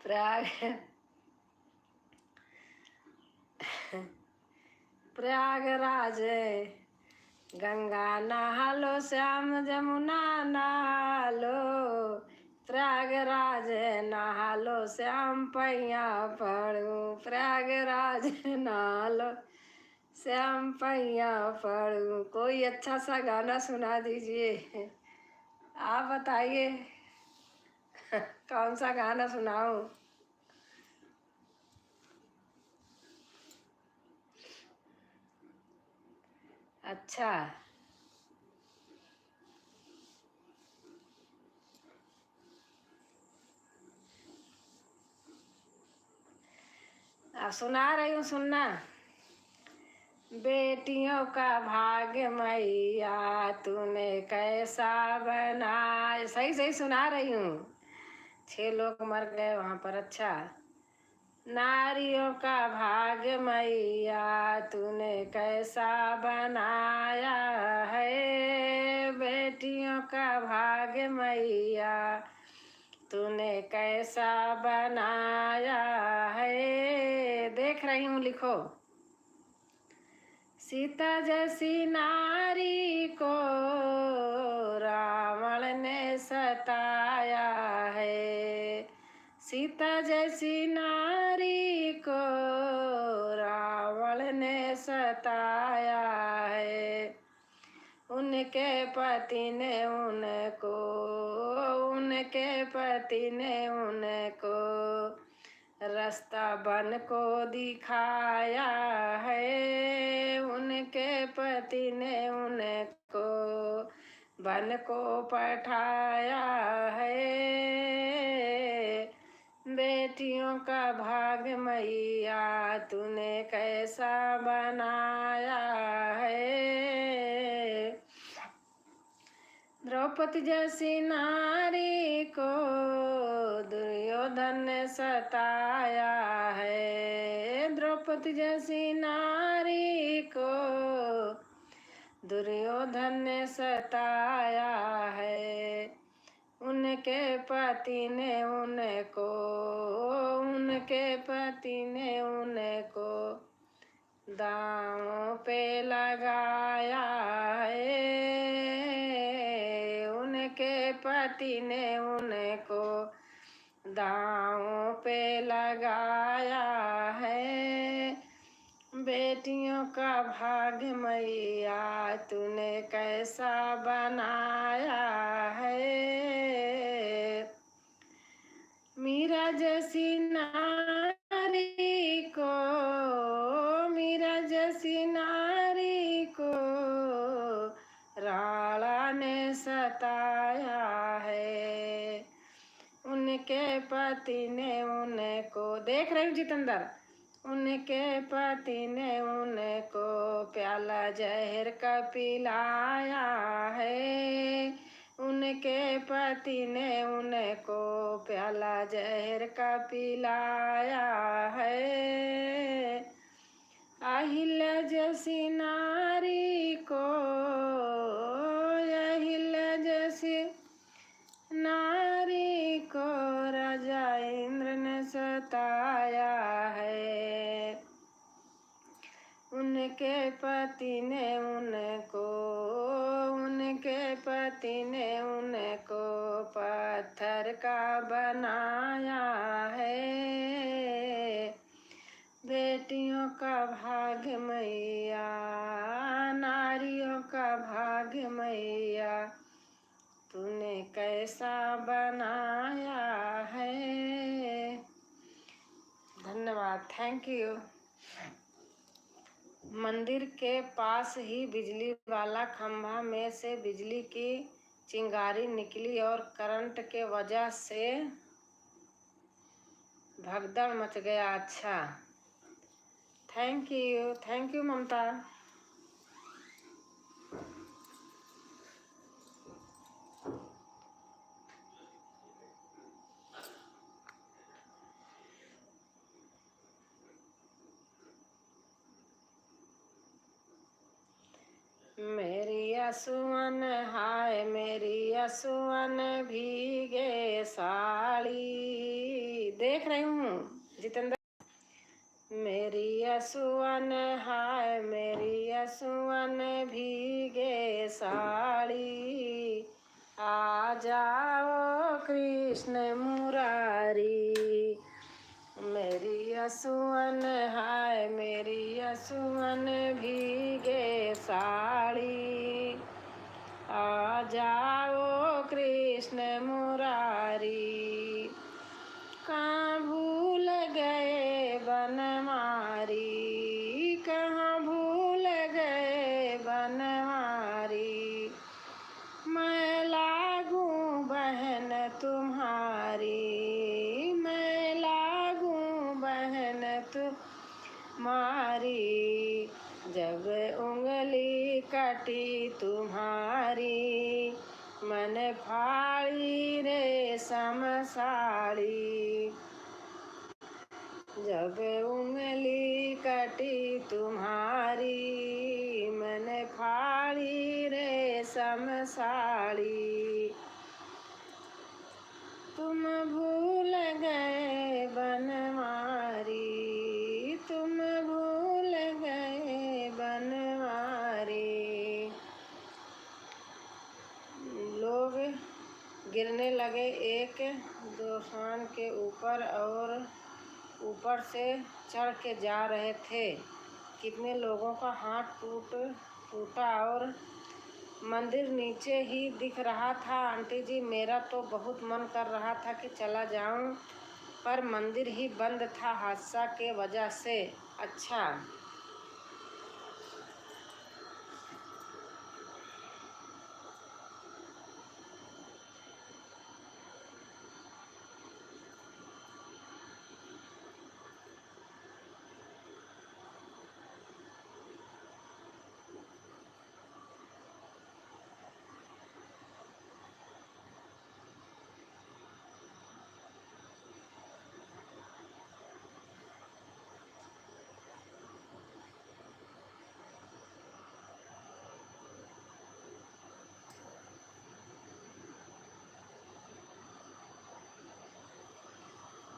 प्रयाग प्रयागराज गंगा नहा लो, श्याम जमुना नहा लो। प्रयागराज नहा लो, श्याम पैया पड़ू। प्रयागराज नहा लो, श्याम पैया पड़ू। कोई अच्छा सा गाना सुना दीजिए। आप बताइए कौन सा गाना सुनाऊं? अच्छा, अब सुना रही हूँ, सुनना। बेटियों का भाग्य मैया, तूने कैसा बनाया। सही सही सुना रही हूँ। 6 लोग मर गए वहाँ पर। अच्छा। नारियों का भाग्य मैया, तूने कैसा बनाया है। बेटियों का भाग्य मैया, तूने कैसा बनाया है। देख रही हूँ, लिखो। सीता जैसी नारी को रावण ने सताया है। सीता जैसी नारी को रावण ने सताया है। उनके पति ने उनको, उनके पति ने उनको रास्ता बन को दिखाया है। उनके पति ने उनको बन को पठाया है। बेटियों का भाग्य मैया, तूने कैसा बनाया है। द्रौपदी जैसी नारी को दुर्योधन ने सताया है। द्रौपदी जैसी नारी को दुर्योधन ने सताया है। उनके पति ने उनको, उनके पति ने उनको दांव पे लगाया है। उनके पति ने उनको दांव पे लगाया है। बेटियों का भाग्य मैया, तूने कैसा बनाया है। मीरा जैसी नारी को, मीरा जैसी नारी को राणा ने सताया है। उनके पति ने उनको, देख रही हूँ जितेंद्र, उनके पति ने उनको प्याला जहर का पिलाया है। उनके पति ने उनको प्याला जहर का पिलाया है। अहिल्या जैसी नारी को, अहिल्या जैसी नारी बताया है। उनके पति ने उनको पत्थर का बनाया है। बेटियों का भाग्य मैया, नारियों का भाग्य मैया, तूने कैसा बनाया है। धन्यवाद, थैंक यू। मंदिर के पास ही बिजली वाला खंभा में से बिजली की चिंगारी निकली और करंट के वजह से भगदड़ मच गया। अच्छा, थैंक यू ममता। मेरी असुवन हाय मेरी असुवन भीगे साड़ी, देख रही हूँ जितेंद्र। मेरी असुवन हाय मेरी असुवन भीगे साड़ी, आ जाओ कृष्ण मुरारी। मेरी असुवन हाय मेरी असुवन भीगे साड़ी, आ जाओ कृष्ण मुरारी। कहाँ भूल गए बनमारी, कहाँ भूल गए बनमारी, मैं लागूं बहन तुम्हारी, मैं लागूं बहन तुम्हारी। जब उंगली कटी तुम्हारी, मन फाड़ी रेशम साड़ी। जब उंगली कटी तुम्हारी, मन फाड़ी रेशम साड़ी। तुम भूल गए बनमारी, तुम भूल गए बनमारी। लोग गिरने लगे एक दूसरे के ऊपर और ऊपर से चढ़ के जा रहे थे। कितने लोगों का हाथ टूटा और मंदिर नीचे ही दिख रहा था। आंटी जी, मेरा तो बहुत मन कर रहा था कि चला जाऊं, पर मंदिर ही बंद था हादसा के वजह से। अच्छा,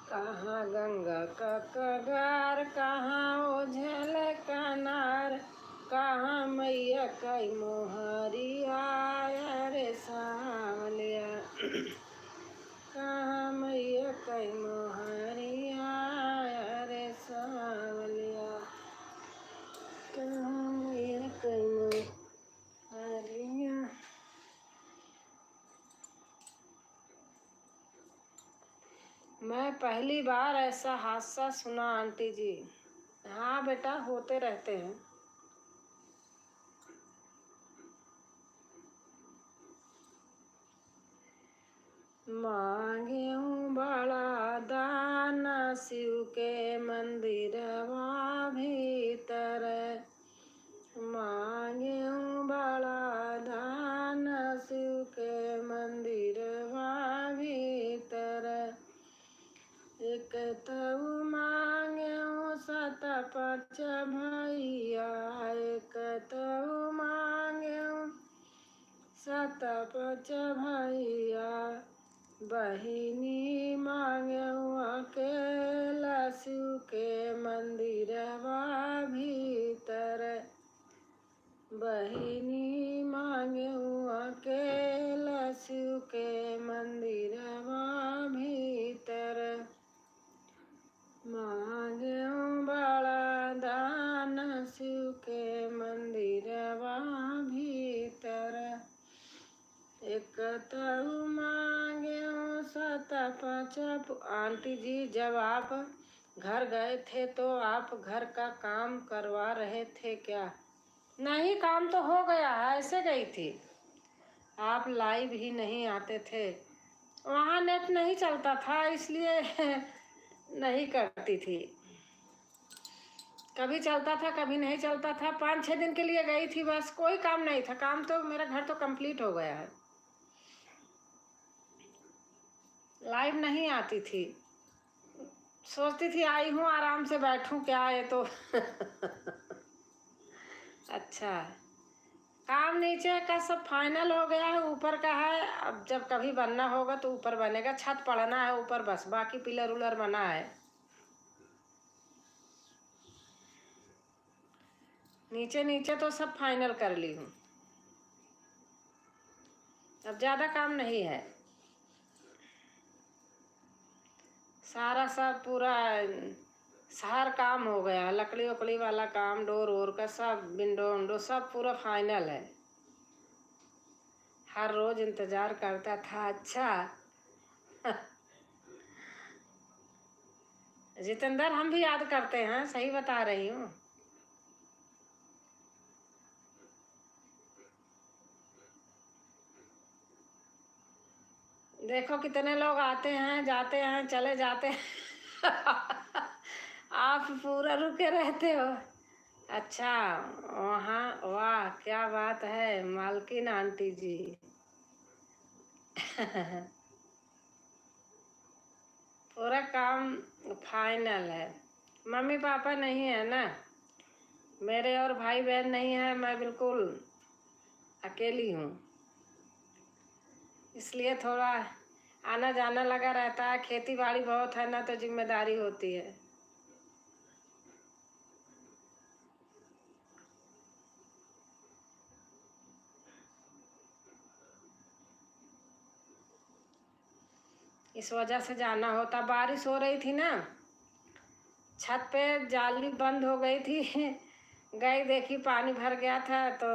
कहाँ गंगा का कगार, कहाँ ओझल कनार, कहाँ मैया कई मोहरिया रे सावलिया। कहाँ मैया कई मोहरिया रे सावलिया, कहाँ मैया कई मोहरिया। मैं पहली बार ऐसा हादसा सुना आंटी जी। हाँ बेटा, होते रहते हैं। मांग्यूं बड़ा दान शिव के मंदिरवा भीतर, मांग्यूं बड़ा दान शिव के मंदिरवा भीतर। एक तऊ मांग्यूं सत पच भैया, एक तऊ मांग्यूं सत पच भैया, बहिनी मांग्यूं अकेला के मंदिरवा भीतर, बहिनी मांगे अकेला शिव के मंदिरवा भीतर, मांगे बड़ा दान शिव के मंदिरवा भीतर, एक तरू मांगे सत पाँच। आंटी जी, जब आप घर गए थे तो आप घर का काम करवा रहे थे क्या? नहीं, काम तो हो गया है, ऐसे गई थी। आप लाइव ही नहीं आते थे, वहाँ नेट नहीं चलता था, इसलिए नहीं करती थी। कभी चलता था कभी नहीं चलता था। 5-6 दिन के लिए गई थी, बस कोई काम नहीं था। काम तो मेरा घर तो कंप्लीट हो गया है। लाइव नहीं आती थी, सोचती थी आई हूँ आराम से बैठूं, क्या है तो अच्छा, काम नीचे का सब फाइनल हो गया है, ऊपर का है। अब जब कभी बनना होगा तो ऊपर बनेगा। छत पड़ना है ऊपर बस, बाकी पिलर उलर बना है। नीचे नीचे तो सब फाइनल कर ली हूँ, अब ज़्यादा काम नहीं है। सारा सब पूरा सार काम हो गया, लकड़ी वकड़ी वाला काम, डोर वोर का सब, विंडो विंडो सब पूरा फाइनल है। हर रोज इंतज़ार करता था। अच्छा जितेंद्र, हम भी याद करते हैं, सही बता रही हूँ। देखो कितने लोग आते हैं जाते हैं चले जाते हैं आप पूरा रुके रहते हो। अच्छा, वहाँ, वाह क्या बात है मालकिन आंटी जी पूरा काम फाइनल है। मम्मी पापा नहीं है ना, मेरे और भाई बहन नहीं है, मैं बिल्कुल अकेली हूँ, इसलिए थोड़ा आना जाना लगा रहता है। खेती बाड़ी बहुत है ना, तो जिम्मेदारी होती है। इस वजह से जाना होता। बारिश हो रही थी ना, छत पे जाली बंद हो गई थी गई देखी पानी भर गया था, तो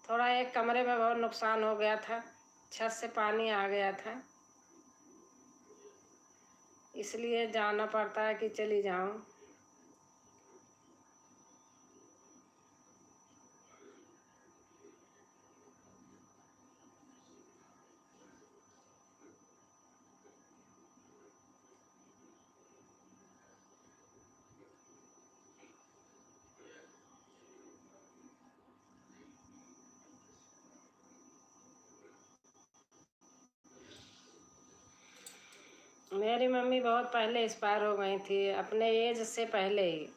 थोड़ा एक कमरे में बहुत नुकसान हो गया था, छत से पानी आ गया था, इसलिए जाना पड़ता है कि चली जाऊं। मेरी मम्मी बहुत पहले एक्सपायर हो गई थी, अपने एज से पहले ही।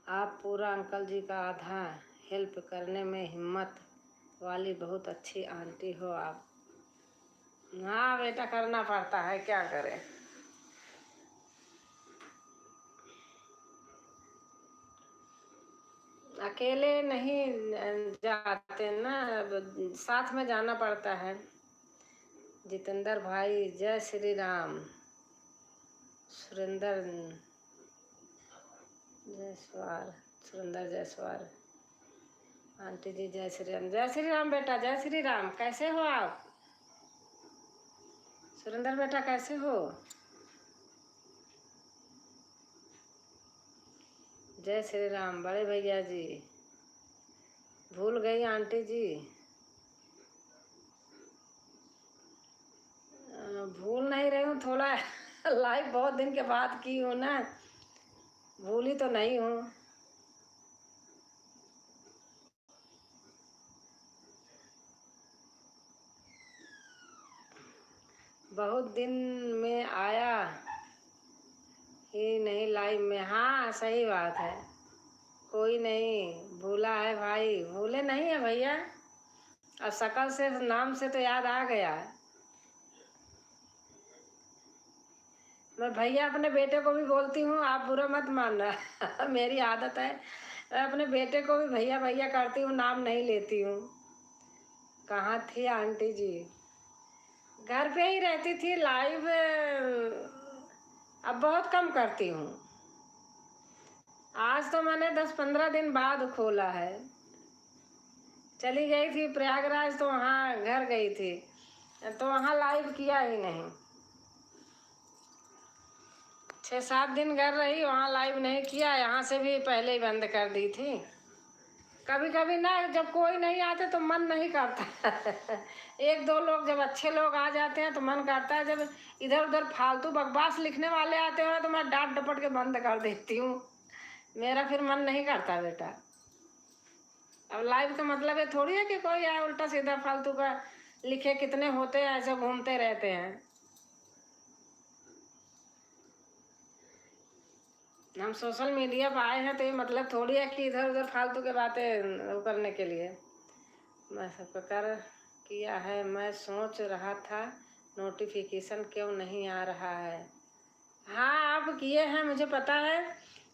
आप पूरा अंकल जी का आधा हेल्प करने में हिम्मत वाली बहुत अच्छी आंटी हो आप। हाँ बेटा, करना पड़ता है, क्या करें। अकेले नहीं जाते ना, साथ में जाना पड़ता है। जितेंद्र भाई, जय श्री राम। सुरेंद्र जायसवाल, सुरेंद्र जायसवाल। आंटी जी जय श्री राम। जय श्री राम बेटा, जय श्री राम। कैसे हो आप सुरेंद्र बेटा, कैसे हो? जय श्री राम बड़े भैया जी। भूल गई आंटी जी? भूल नहीं रही हूँ, थोड़ा लाइव बहुत दिन के बाद की हूँ ना, भूली तो नहीं हूँ। बहुत दिन में आया ही नहीं लाइव में। हाँ सही बात है, कोई नहीं भूला है भाई, भूले नहीं है भैया। और शकल से नाम से तो याद आ गया। मैं भैया अपने बेटे को भी बोलती हूँ, आप बुरा मत मानना मेरी आदत है, मैं अपने बेटे को भी भैया भैया करती हूँ, नाम नहीं लेती हूँ। कहाँ थी आंटी जी? घर पे ही रहती थी। लाइव अब बहुत कम करती हूँ। आज तो मैंने 10-15 दिन बाद खोला है। चली गई थी प्रयागराज, तो वहाँ घर गई थी, तो वहाँ लाइव किया ही नहीं। 6-7 दिन घर रही, वहाँ लाइव नहीं किया। यहाँ से भी पहले ही बंद कर दी थी। कभी कभी ना, जब कोई नहीं आते तो मन नहीं करता 1-2 लोग, जब अच्छे लोग आ जाते हैं तो मन करता है। जब इधर उधर फालतू बकवास लिखने वाले आते हैं तो मैं डांट डपट के बंद कर देती हूँ। मेरा फिर मन नहीं करता बेटा। अब लाइव का मतलब ये थोड़ी है कि कोई आए उल्टा सीधा फालतू का लिखे। कितने होते हैं ऐसे घूमते रहते हैं। हम सोशल मीडिया पर आए हैं तो ये मतलब थोड़ी है कि इधर उधर फालतू के बातें करने के लिए। मैं सबको कर किया है। मैं सोच रहा था नोटिफिकेशन क्यों नहीं आ रहा है। हाँ, आप किए हैं मुझे पता है,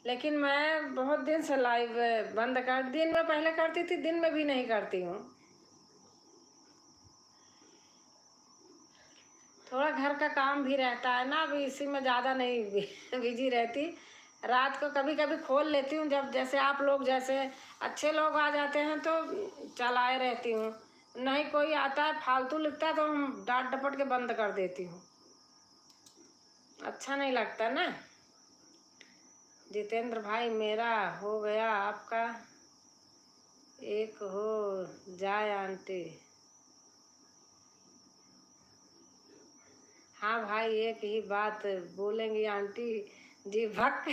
लेकिन मैं बहुत दिन से लाइव बंद कर, दिन में पहले करती थी, दिन में भी नहीं करती हूँ। थोड़ा घर का काम भी रहता है ना, अभी इसी में ज़्यादा नहीं बिजी रहती। रात को कभी कभी खोल लेती हूँ, जब जैसे आप लोग जैसे अच्छे लोग आ जाते हैं तो चलाए रहती हूँ। नहीं कोई आता है फालतू लिखता है तो हम डांट डपट के बंद कर देती हूँ। अच्छा नहीं लगता ना। जितेंद्र भाई, मेरा हो गया, आपका एक हो जाए आंटी। हाँ भाई, एक ही बात बोलेंगी आंटी जी, भक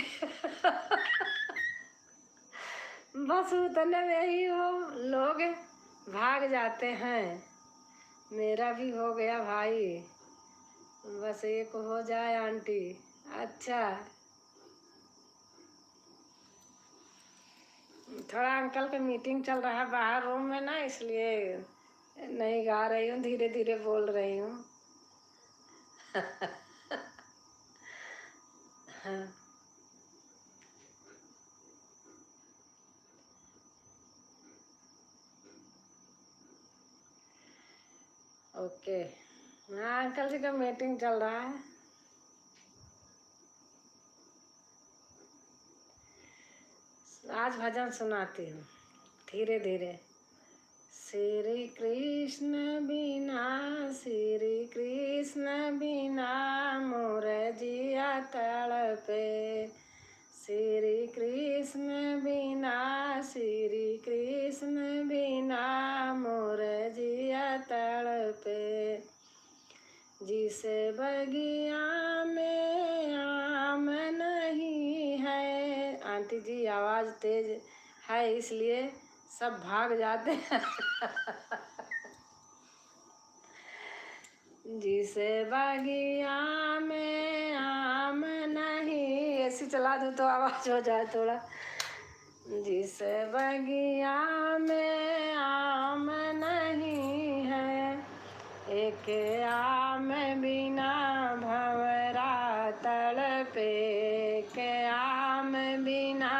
बस उतने में ही हो लोग भाग जाते हैं। मेरा भी हो गया भाई, बस एक हो जाए आंटी। अच्छा, थोड़ा अंकल का मीटिंग चल रहा है बाहर रूम में ना, इसलिए नहीं गा रही हूँ, धीरे धीरे बोल रही हूँ हाँ। ओके, हाँ अंकल जी का मीटिंग चल रहा है। आज भजन सुनाती हूँ धीरे धीरे। श्री कृष्ण बिना, श्री कृष्ण बिना मोर जिया तड़पे। श्री कृष्ण बिना, श्री कृष्ण बिना मोर जिया तड़पे। जिसे बगिया में आम नहीं है। आंटी जी आवाज़ तेज है इसलिए सब भाग जाते हैं जिसे बगिया में आम नहीं, ऐसी चला दूँ तो आवाज़ हो जाए थोड़ा। जिसे बगिया में आम नहीं है, एक आम बिना भंवरा तड़पे। एक आम बिना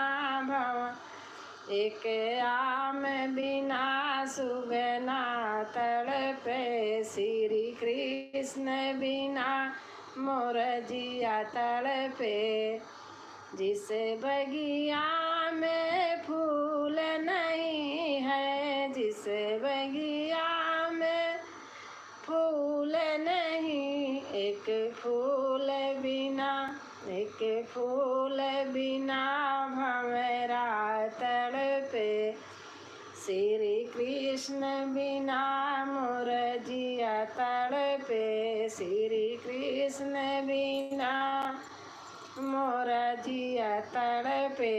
एक आम बिना सुगना तड़पे। श्री कृष्ण बिना मोर जिया तड़पे। जिसे बगिया में फूल नहीं है, जिसे बगिया में फूल नहीं, एक फूल बिना, एक फूल बिना भंवरा तड़पे। श्री कृष्ण बिना मोर जिया तड़पे। श्री कृष्ण बिना मोर जिया तड़पे।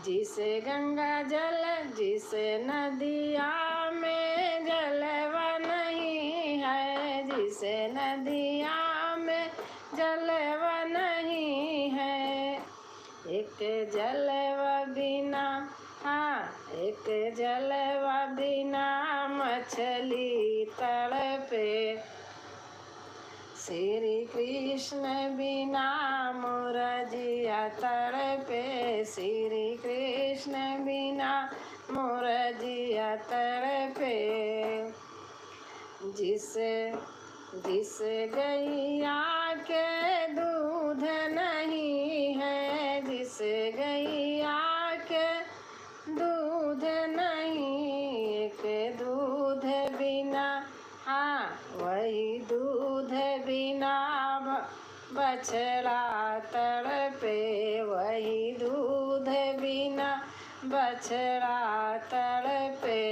जिसे गंगा जल, जिसे नदिया में जलवा नहीं है, जिसे नदिया में जलवा नहीं है, एक जलवा बिना, हाँ एक जलवा बिना मछली तड़पे, श्री कृष्ण बिना मोर जिया तड़पे, श्री कृष्ण बिना मोर जिया तड़पे। जिस गैया के दूध नहीं है, जिस गैया के दूध नहीं, के दूध बिना, हाँ वही दूध बिना बछड़ा तड़पे, वही दूध बिना बछड़ा तड़पे,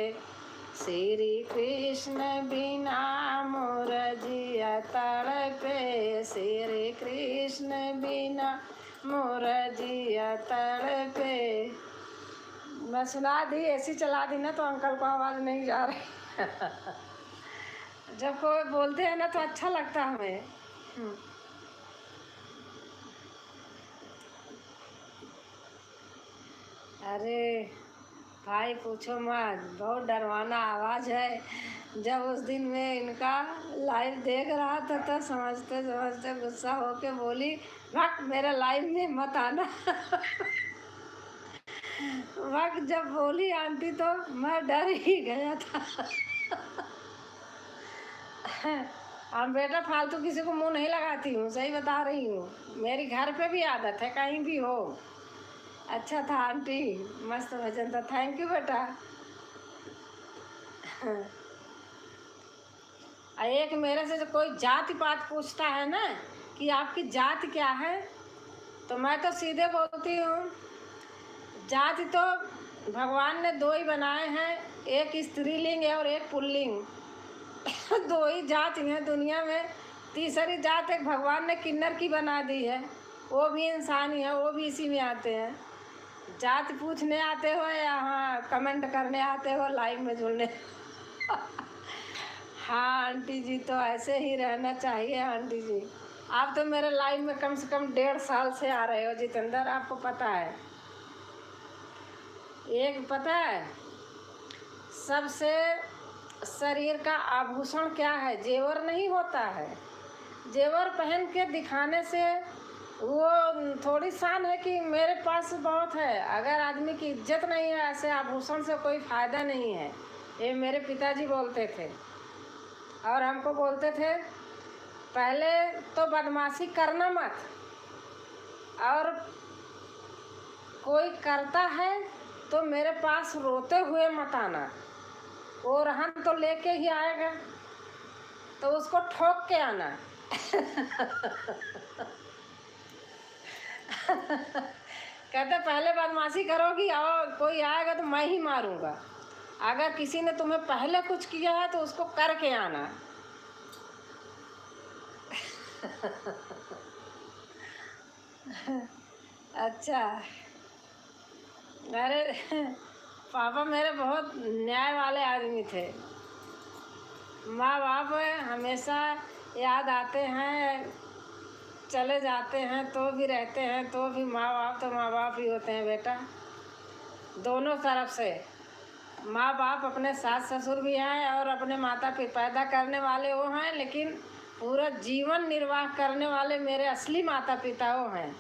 श्री कृष्ण बिना मोर जिया तड़पे, श्री कृष्ण बिना मोर जिया तड़पे। मैं सुना दी, ऐसी चला दी ना तो अंकल को आवाज़ नहीं जा रही। जब कोई बोलते हैं ना तो अच्छा लगता है हमें। अरे भाई पूछो मत, बहुत डरवाना आवाज़ है। जब उस दिन मैं इनका लाइव देख रहा था तो समझते समझते गुस्सा होके बोली, वक्त मेरे लाइव में मत आना। वक्त जब बोली आंटी तो मैं डर ही गया था। हम बेटा फालतू किसी को मुंह नहीं लगाती हूँ, सही बता रही हूँ। मेरी घर पे भी आदत है, कहीं भी हो। अच्छा था आंटी, मस्त भजन था, थैंक यू बेटा। एक मेरे से कोई जाति पात पूछता है ना कि आपकी जाति क्या है, तो मैं तो सीधे बोलती हूँ, जाति तो भगवान ने दो ही बनाए हैं, एक स्त्रीलिंग है और एक पुल्लिंग। दो ही जाति हैं दुनिया में। तीसरी जात एक भगवान ने किन्नर की बना दी है, वो भी इंसान ही है, वो भी इसी में आते हैं। जात पूछने आते हो या हाँ कमेंट करने आते हो लाइव में जुड़ने? हाँ आंटी जी, तो ऐसे ही रहना चाहिए आंटी जी। आप तो मेरे लाइव में कम से कम 1.5 साल से आ रहे हो जितेंद्र, आपको पता है। एक पता है सबसे शरीर का आभूषण क्या है? जेवर नहीं होता है। जेवर पहन के दिखाने से वो थोड़ी शान है कि मेरे पास बहुत है। अगर आदमी की इज्जत नहीं है, ऐसे आभूषण से कोई फ़ायदा नहीं है। ये मेरे पिताजी बोलते थे और हमको बोलते थे, पहले तो बदमाशी करना मत, और कोई करता है तो मेरे पास रोते हुए मत आना। वो रहन तो लेके ही आएगा, तो उसको ठोक के आना। कहते पहले बदमाशी करोगी और कोई आएगा तो मैं ही मारूंगा। अगर किसी ने तुम्हें पहले कुछ किया है तो उसको करके आना। अच्छा, अरे पापा मेरे बहुत न्याय वाले आदमी थे। माँ बाप हमेशा याद आते हैं, चले जाते हैं तो भी रहते हैं, तो भी माँ बाप तो माँ बाप ही होते हैं बेटा। दोनों तरफ से माँ बाप अपने सास ससुर भी हैं और अपने माता पिता पैदा करने वाले वो हैं, लेकिन पूरा जीवन निर्वाह करने वाले मेरे असली माता पिता वो हैं।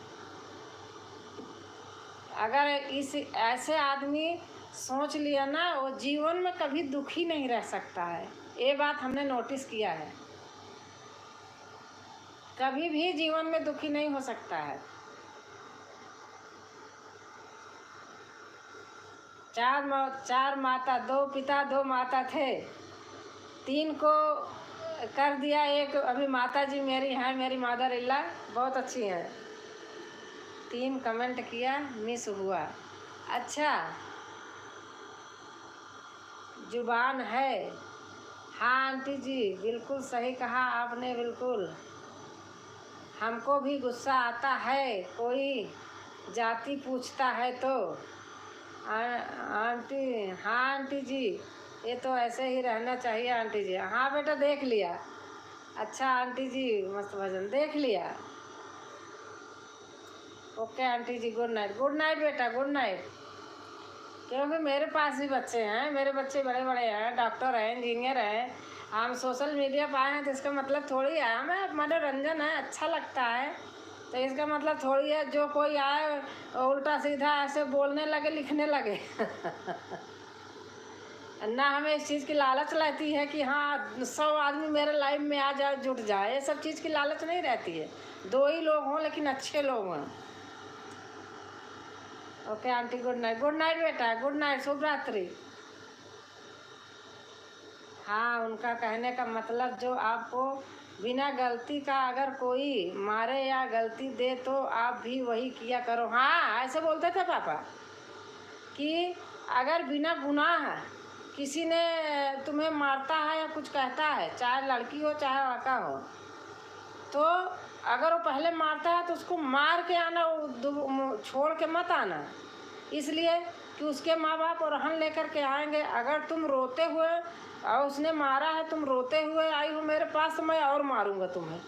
अगर इस ऐसे आदमी सोच लिया ना, वो जीवन में कभी दुखी नहीं रह सकता है। ये बात हमने नोटिस किया है, कभी भी जीवन में दुखी नहीं हो सकता है। चार माता, 2 पिता 2 माता थे, 3 को कर दिया, एक अभी माता जी मेरी हैं, मेरी मदर इल्ला बहुत अच्छी हैं। 3 कमेंट किया, मिस हुआ। अच्छा, जुबान है। हाँ आंटी जी, बिल्कुल सही कहा आपने, बिल्कुल। हमको भी गुस्सा आता है कोई जाति पूछता है तो। आंटी, हाँ आंटी जी, ये तो ऐसे ही रहना चाहिए आंटी जी। हाँ बेटा देख लिया। अच्छा आंटी जी, मस्त भजन देख लिया। ओके आंटी जी, गुड नाइट। गुड नाइट बेटा, गुड नाइट। क्योंकि मेरे पास भी बच्चे हैं, मेरे बच्चे बड़े बड़े हैं, डॉक्टर हैं, इंजीनियर हैं। हम सोशल मीडिया पर आए हैं तो इसका मतलब थोड़ी है, हमें मनोरंजन है, अच्छा लगता है। तो इसका मतलब थोड़ी है जो कोई आए उल्टा सीधा ऐसे बोलने लगे, लिखने लगे ना हमें इस चीज़ की लालच रहती है कि हाँ 100 आदमी मेरे लाइफ में आ जाए, जुट जाए। ये सब चीज़ की लालच नहीं रहती है। 2 ही लोग हों लेकिन अच्छे लोग हों। Okay aunty, good night. Good night बेटा, गुड नाइट, शुभ रात्रि। हाँ, उनका कहने का मतलब जो आपको बिना गलती का अगर कोई मारे या गलती दे तो आप भी वही किया करो। हाँ, ऐसे बोलते थे पापा कि अगर बिना गुनाह किसी ने तुम्हें मारता है या कुछ कहता है, चाहे लड़की हो चाहे लड़का हो, तो अगर वो पहले मारता है तो उसको मार के आना, छोड़ के मत आना। इसलिए कि उसके माँ बाप और रहन लेकर के आएंगे। अगर तुम रोते हुए और उसने मारा है, तुम रोते हुए आई हो मेरे पास, तो मैं और मारूंगा तुम्हें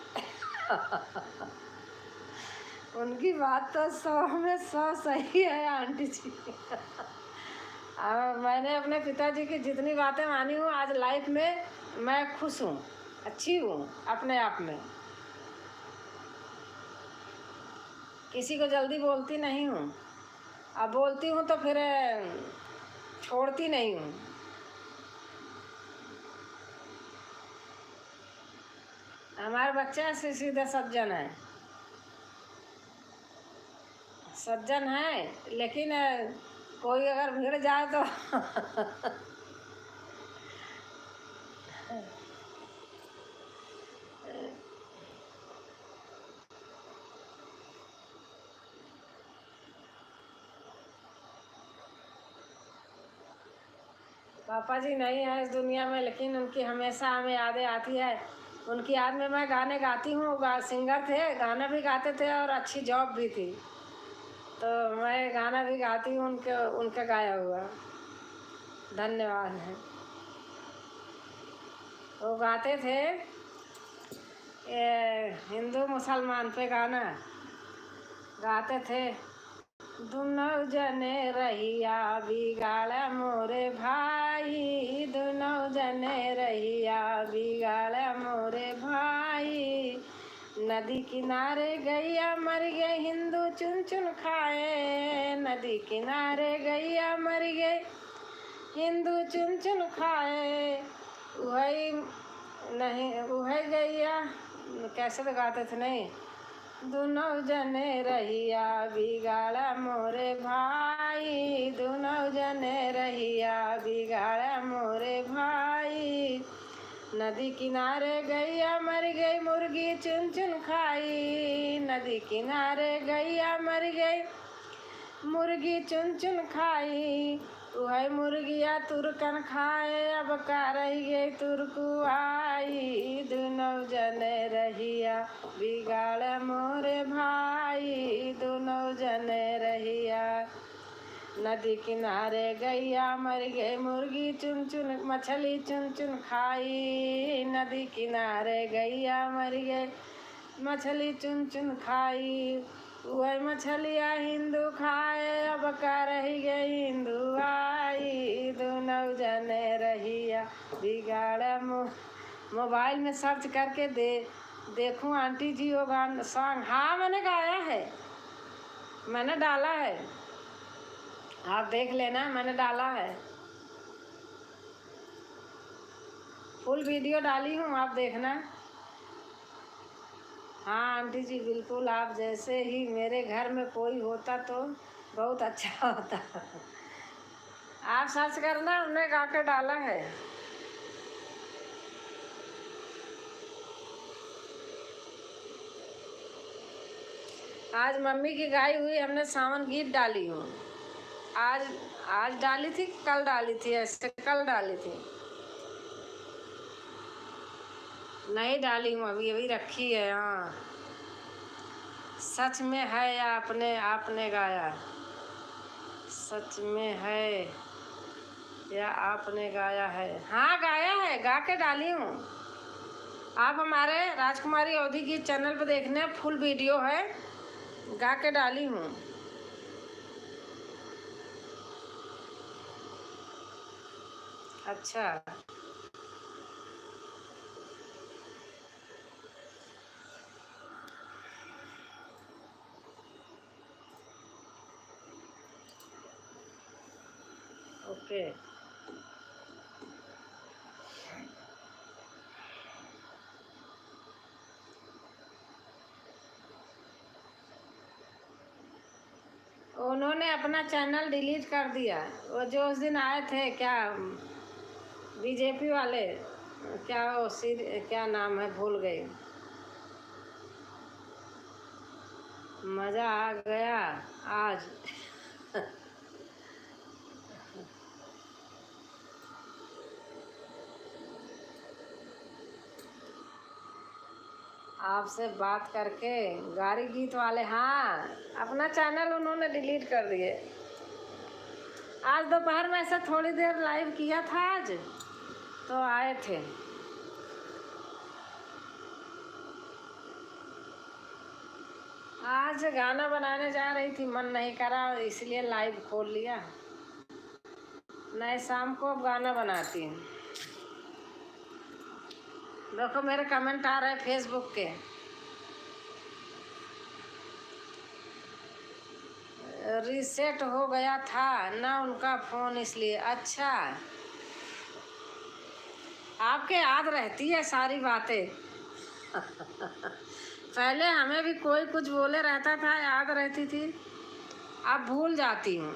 उनकी बात तो 100 में 100 सही है आंटी जी मैंने अपने पिताजी की जितनी बातें मानी हूँ आज लाइफ में, मैं खुश हूँ, अच्छी हूँ अपने आप में। किसी को जल्दी बोलती नहीं हूँ, अब बोलती हूँ तो फिर छोड़ती नहीं हूँ। हमारे बच्चे से सीधे सज्जन है, सज्जन है, लेकिन कोई अगर भिड़ जाए तो पापा जी नहीं है इस दुनिया में, लेकिन उनकी हमेशा हमें यादें आती है। उनकी याद में मैं गाने गाती हूँ। सिंगर थे, गाना भी गाते थे और अच्छी जॉब भी थी, तो मैं गाना भी गाती हूँ उनके उनका गाया हुआ। धन्यवाद है। वो गाते थे हिंदू मुसलमान पे गाना गाते थे। दुनों जने रहिया बिगाड़ मोरे भाई, दुनों जने रहिया बिगाड़ मोरे भाई। नदी किनारे गैया मर गए, हिंदू चुन चुन खाए। नदी किनारे गैया मर गए, हिंदू चुन चुन खाए। वही नहीं, वही गैया कैसे तो गाते थे, नहीं। दोनों जने रहिया बिगाड़ा मोरे भाई, दोनों जने रहिया बिगाड़ा मोरे भाई। नदी किनारे गैया मर गई, मुर्गी चुन चुन खाई। नदी किनारे गैया मर गई, मुर्गी चुन चुन खाई। वही मुर्गिया तुरकन खाए, अब का रही गई तुरकू आई। दोनों जने रहिया बिगाड़ मोरे भाई, दोनों जने रहिया। नदी किनारे गैया मर गई, मुर्गी चुन चुन मछली चुन चुन खाई। नदी किनारे गैया मर गई, मछली चुन चुन खाई। वही मछलियाँ हिंदू खाए, अब का रही गई हिंदू आई। दोनों जने रहिया बिगाड़ मोबाइल में सर्च करके देखूं आंटी जी वो गाना सॉन्ग। हाँ मैंने गाया है, मैंने डाला है, आप देख लेना, मैंने डाला है, फुल वीडियो डाली हूँ, आप देखना। हाँ आंटी जी बिल्कुल, आप जैसे ही मेरे घर में कोई होता तो बहुत अच्छा होता आप सर्च करना, हमने गा के डाला है। आज मम्मी की गाई हुई हमने सावन गीत डाली हूँ। आज आज डाली थी, कल डाली थी, ऐसे कल डाली थी, नहीं डाली हूँ अभी, अभी रखी है। हाँ सच में है या आपने आपने गाया, सच में है या आपने गाया है। हाँ गाया है, गा के डाली हूँ। आप हमारे राजकुमारी अवधी गीत चैनल पर देखने, फुल वीडियो है, गा के डाली हूँ। अच्छा। ओके। उन्होंने अपना चैनल डिलीट कर दिया। वो जो उस दिन आए थे, क्या बीजेपी वाले, क्या वो क्या नाम है, भूल गई। मज़ा आ गया आज। आपसे बात करके। गारी गीत वाले, हाँ, अपना चैनल उन्होंने डिलीट कर दिए। आज दोपहर में ऐसा थोड़ी देर लाइव किया था आज, तो आए थे। आज गाना बनाने जा रही थी, मन नहीं करा, इसलिए लाइव खोल लिया। नहीं, शाम को अब गाना बनाती हूँ। देखो मेरे कमेंट आ रहे हैं फेसबुक के। रीसेट हो गया था ना उनका फ़ोन, इसलिए। अच्छा, आपके याद रहती है सारी बातें। पहले हमें भी कोई कुछ बोले रहता था, याद रहती थी, अब भूल जाती हूँ।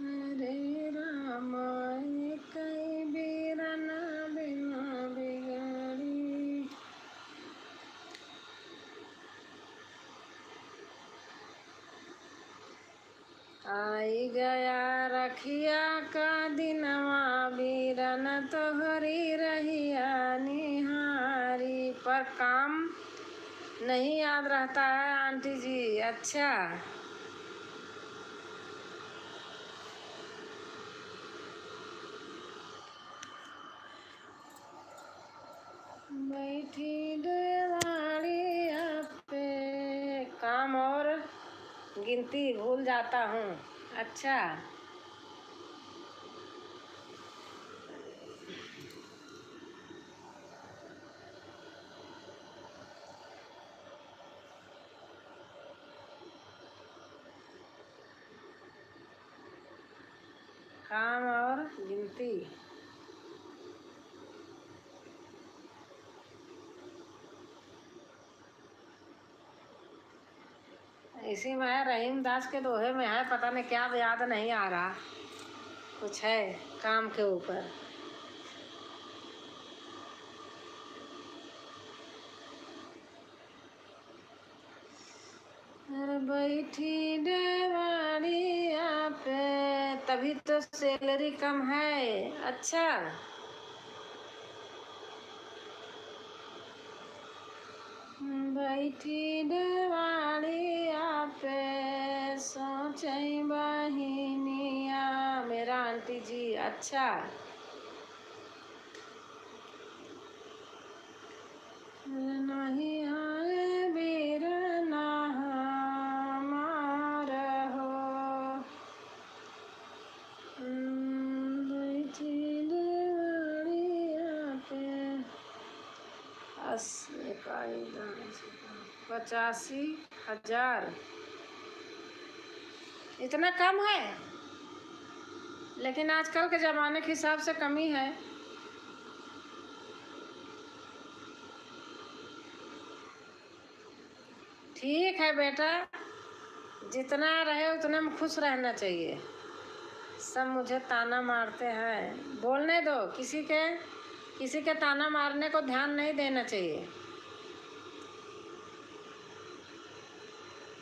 हरे राम कई बीरना बिना बिगड़ी। आई गया रखिया का दिनवा, बीरन तोहरी रहिया निहारी। पर काम नहीं याद रहता है आंटी जी। अच्छा। बैठी डेवाड़िया पे, काम और गिनती भूल जाता हूँ। अच्छा। काम और गिनती। इसी में है, रहीम दास के दोहे में है, पता नहीं क्या, याद नहीं आ रहा। कुछ है काम के ऊपर। अरे बैठी डेवाड़िया पे, तभी तो सैलरी कम है। अच्छा। बैठी डेवाड़िया पे, सोचई बहिनिया, मेरा आंटी जी। अच्छा। नहीं आए बीर ना हमार हो, बैठी डेवाड़िया पे। 85,000, इतना कम है? लेकिन आजकल के ज़माने के हिसाब से कमी है। ठीक है बेटा, जितना रहे उतने में खुश रहना चाहिए। सब मुझे ताना मारते हैं, बोलने दो। किसी के ताना मारने को ध्यान नहीं देना चाहिए।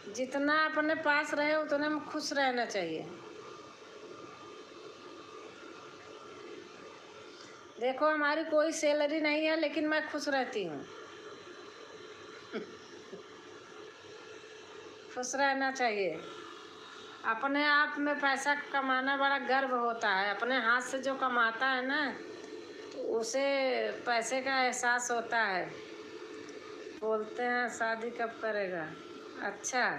जितना अपने पास रहे उतने में खुश रहना चाहिए। देखो हमारी कोई सैलरी नहीं है लेकिन मैं खुश रहती हूँ। खुश रहना चाहिए। अपने आप में पैसा कमाना बड़ा गर्व होता है। अपने हाथ से जो कमाता है ना तो उसे पैसे का एहसास होता है। बोलते हैं शादी कब करेगा? अच्छा,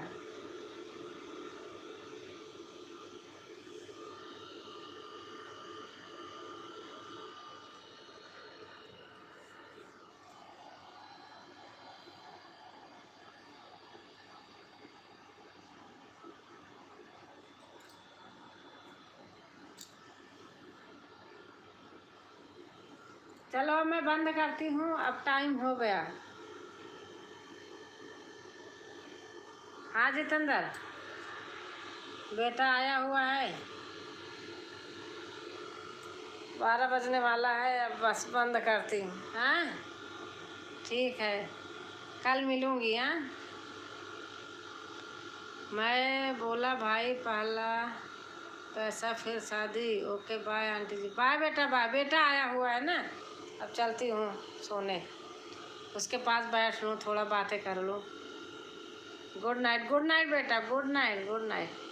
चलो मैं बंद करती हूँ, अब टाइम हो गया। हाँ जितेंद्र, बेटा आया हुआ है, 12 बजने वाला है, अब बस बंद करती हूँ। हाँ ठीक है, कल मिलूँगी। हाँ, मैं बोला भाई पहला पैसा फिर शादी। ओके बाय आंटी जी। बाय बेटा, बाय। बेटा आया हुआ है ना, अब चलती हूँ सोने। उसके पास बैठ लूँ, थोड़ा बातें कर लूँ। गुड नाइट, गुड नाइट बेटा, गुड नाइट, गुड नाइट।